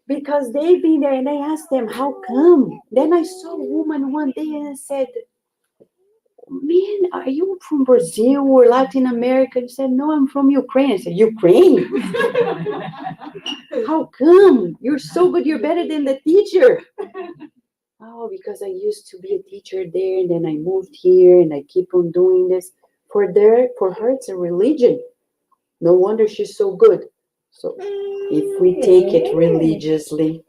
Because they've been there, and I asked them, how come? Then I saw a woman one day and I said, man, are you from Brazil or Latin America? She said, no, I'm from Ukraine. I said, Ukraine? How come? You're so good, you're better than the teacher. Oh, because I used to be a teacher there, and then I moved here, and I keep on doing this. For her, it's a religion. No wonder she's so good. So if we take it religiously,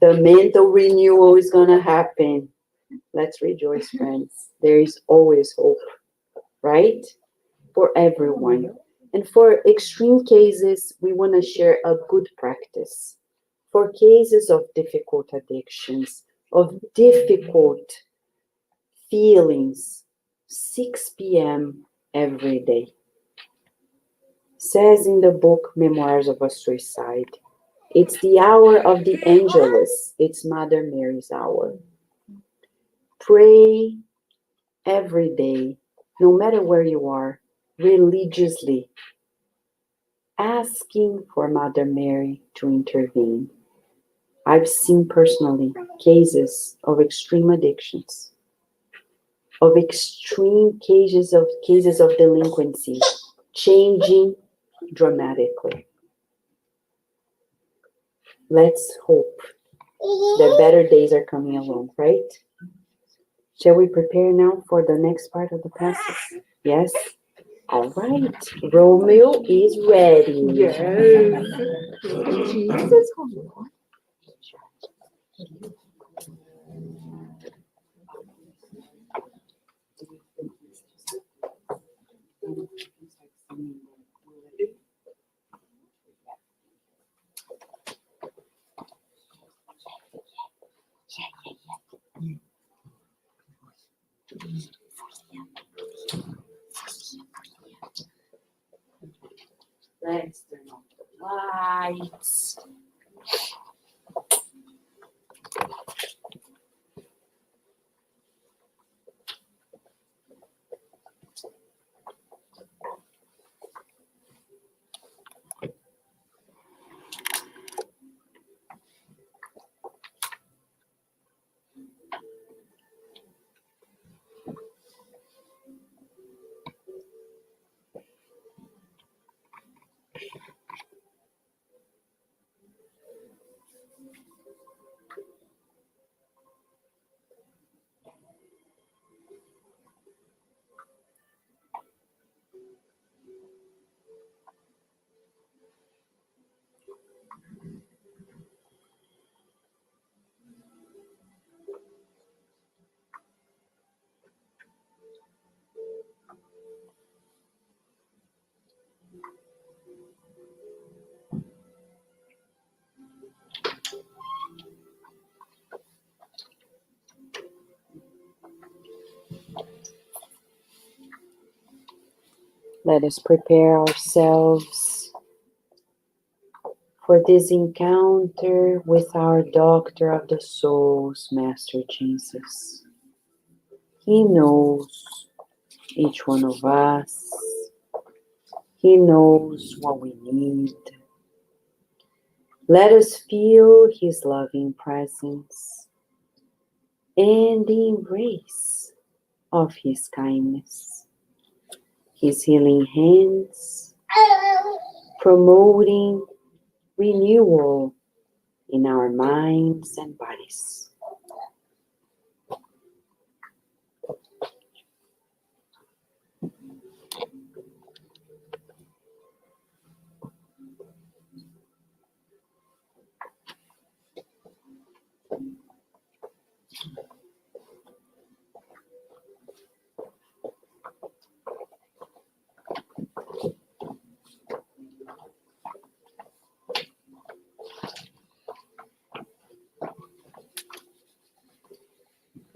the mental renewal is gonna happen. Let's rejoice, friends. There is always hope, right? For everyone. And for extreme cases, we want to share a good practice. For cases of difficult addictions, of difficult feelings, 6 p.m. every day. Says in the book Memoirs of a Suicide, it's the hour of the Angelus. It's Mother Mary's hour. Pray every day, no matter where you are, religiously, asking for Mother Mary to intervene. I've seen personally cases of extreme addictions, of extreme cases of delinquency changing dramatically. Let's hope that better days are coming along, right? Shall we prepare now for the next part of the passage? Yes? All right. Romeo is ready. Yes. Jesus. Let's turn off the lights. Let us prepare ourselves for this encounter with our Doctor of the Souls, Master Jesus. He knows each one of us. He knows what we need. Let us feel His loving presence and the embrace of His kindness. His healing hands promoting renewal in our minds and bodies.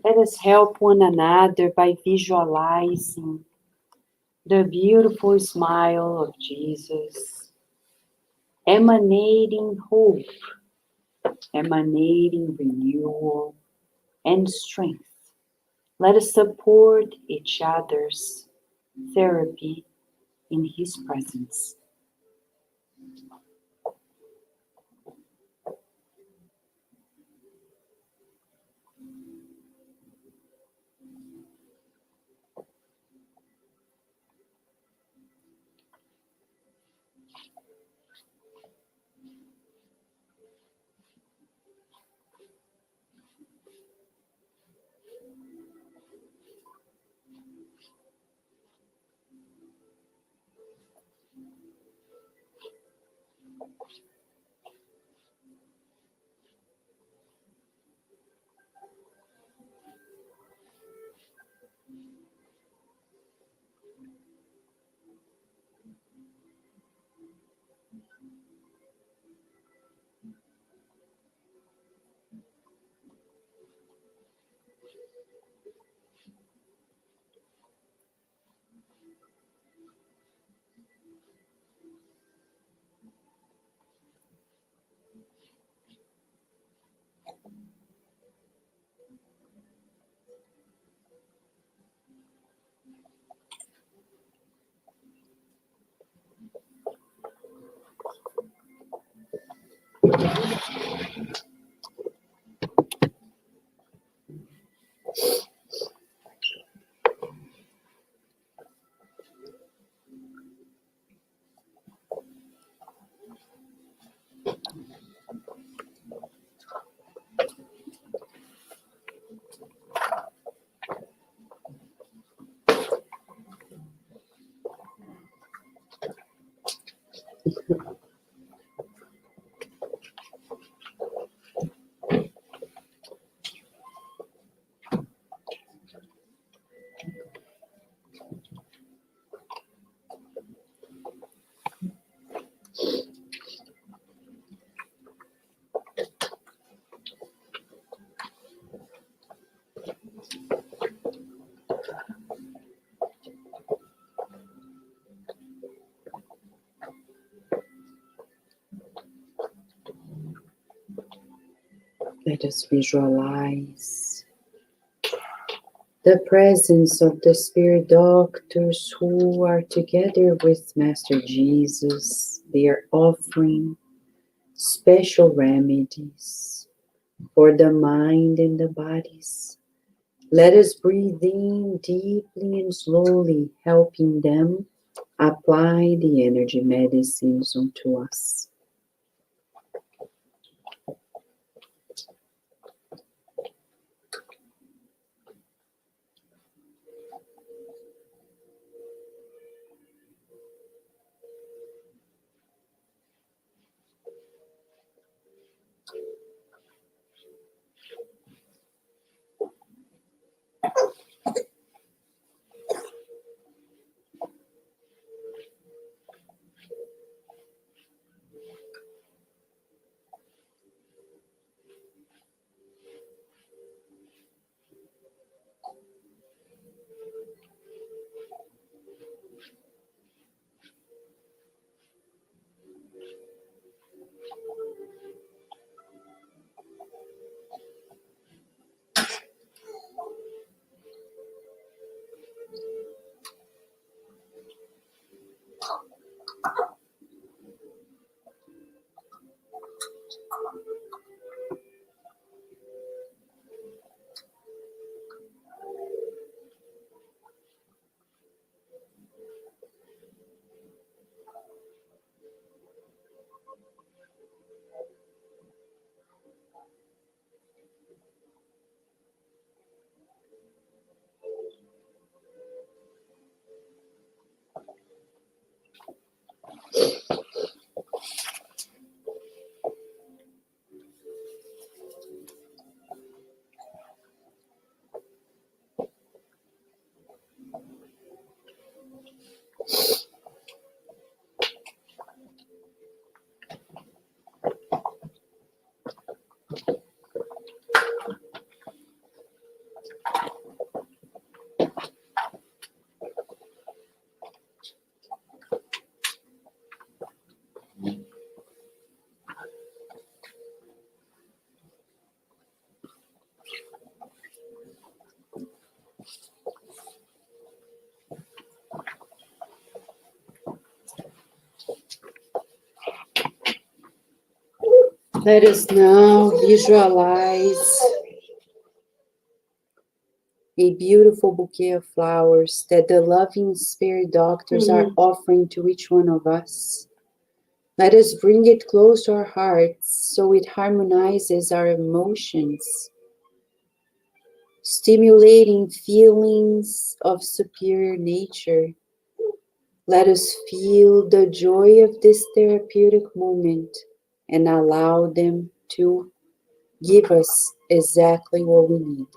Let us help one another by visualizing the beautiful smile of Jesus, emanating hope, emanating renewal, and strength. Let us support each other's therapy in His presence. Let us visualize the presence of the spirit doctors who are together with Master Jesus. They are offering special remedies for the mind and the bodies. Let us breathe in deeply and slowly, helping them apply the energy medicines onto us. Let us now visualize a beautiful bouquet of flowers that the loving spirit doctors are offering to each one of us. Let us bring it close to our hearts so it harmonizes our emotions, stimulating feelings of superior nature. Let us feel the joy of this therapeutic moment and allow them to give us exactly what we need.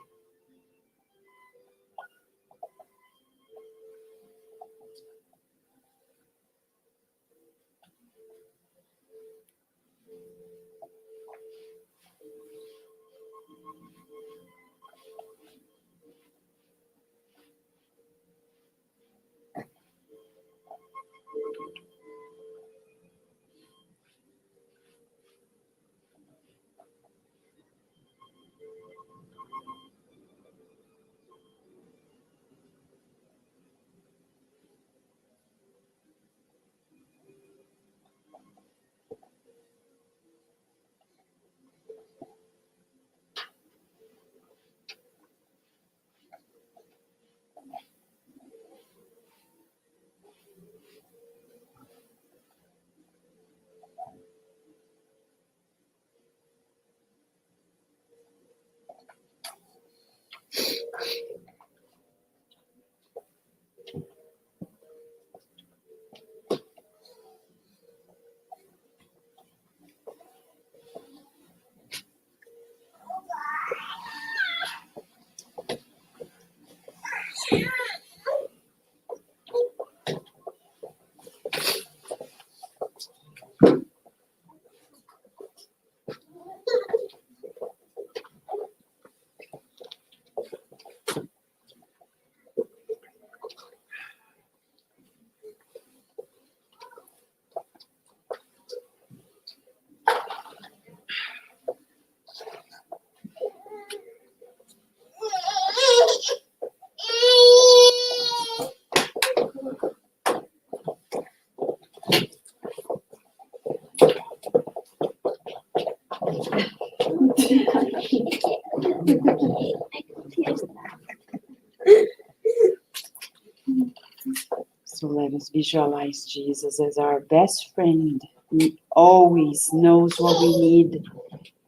So let us visualize Jesus as our best friend. He always knows what we need.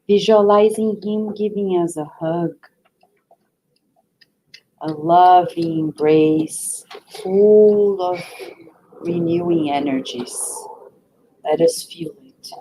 Visualizing Him giving us a hug, a loving embrace, full of renewing energies. Let us feel it.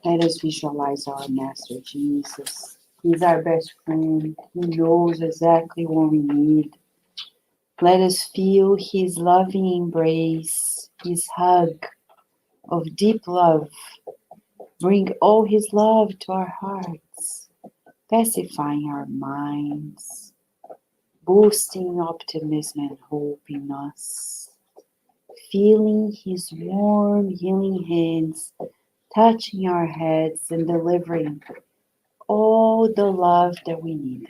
Let us visualize our Master Jesus He's our best friend. He knows exactly what we need. Let us feel His loving embrace, His hug of deep love. Bring all His love to our hearts, pacifying our minds, boosting optimism and hope in us. Feeling His warm, healing hands touching our heads and delivering all the love that we need.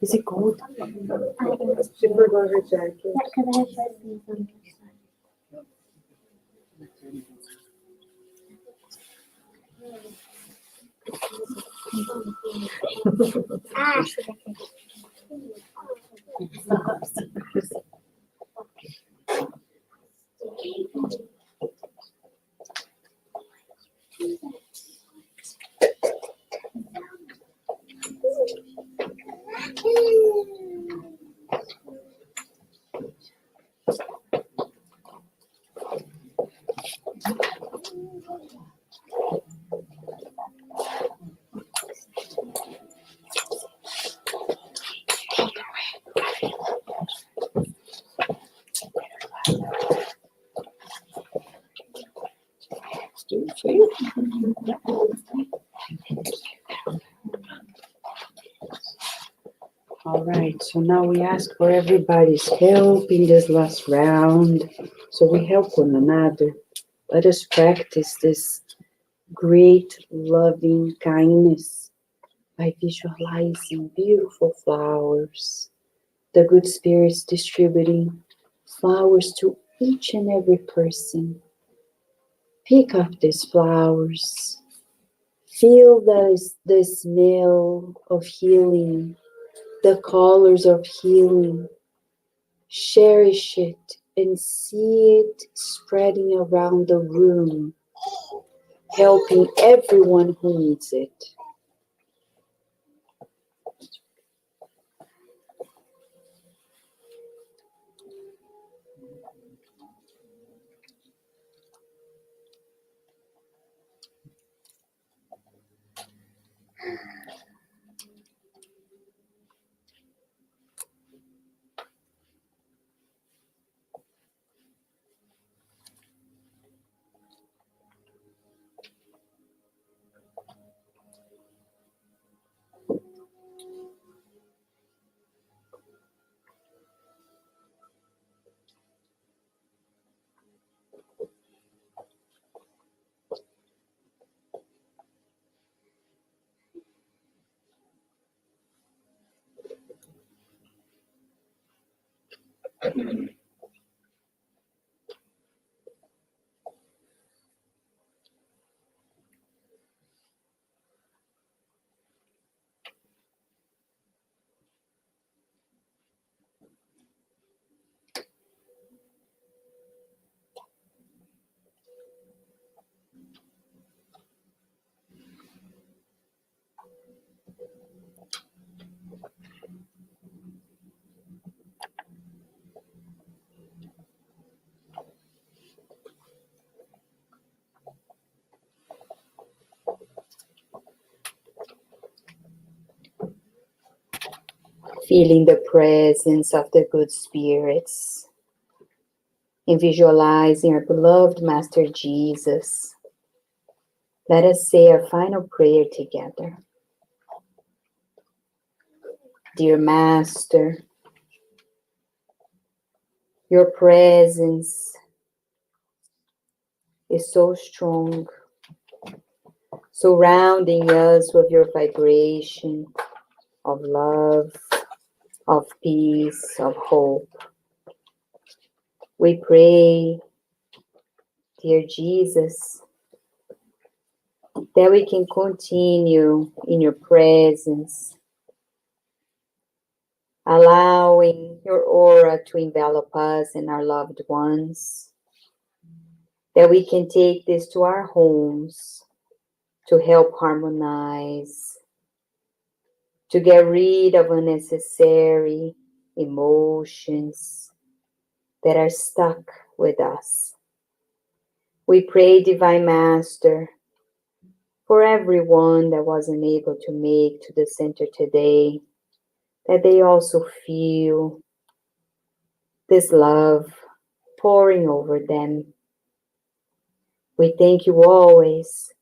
Is it cold? She forgot her jacket. All right, so now we ask for everybody's help in this last round. So we help one another. Let us practice this great loving kindness by visualizing beautiful flowers, the good spirits distributing flowers to each and every person. Pick up these flowers. Feel the smell of healing, the colors of healing. Cherish it and see it spreading around the room, helping everyone who needs it. Feeling the presence of the good spirits and visualizing our beloved Master Jesus. Let us say our final prayer together. Dear Master, your presence is so strong, surrounding us with your vibration of love, of peace, of hope. We pray, dear Jesus, that we can continue in your presence, allowing your aura to envelop us and our loved ones, that we can take this to our homes to help harmonize, to get rid of unnecessary emotions that are stuck with us. We pray, Divine Master, for everyone that wasn't able to make to the center today, that they also feel this love pouring over them. We thank you always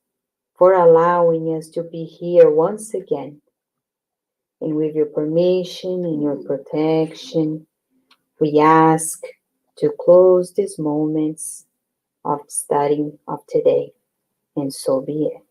for allowing us to be here once again. And with your permission and your protection, we ask to close these moments of studying of today. And so be it.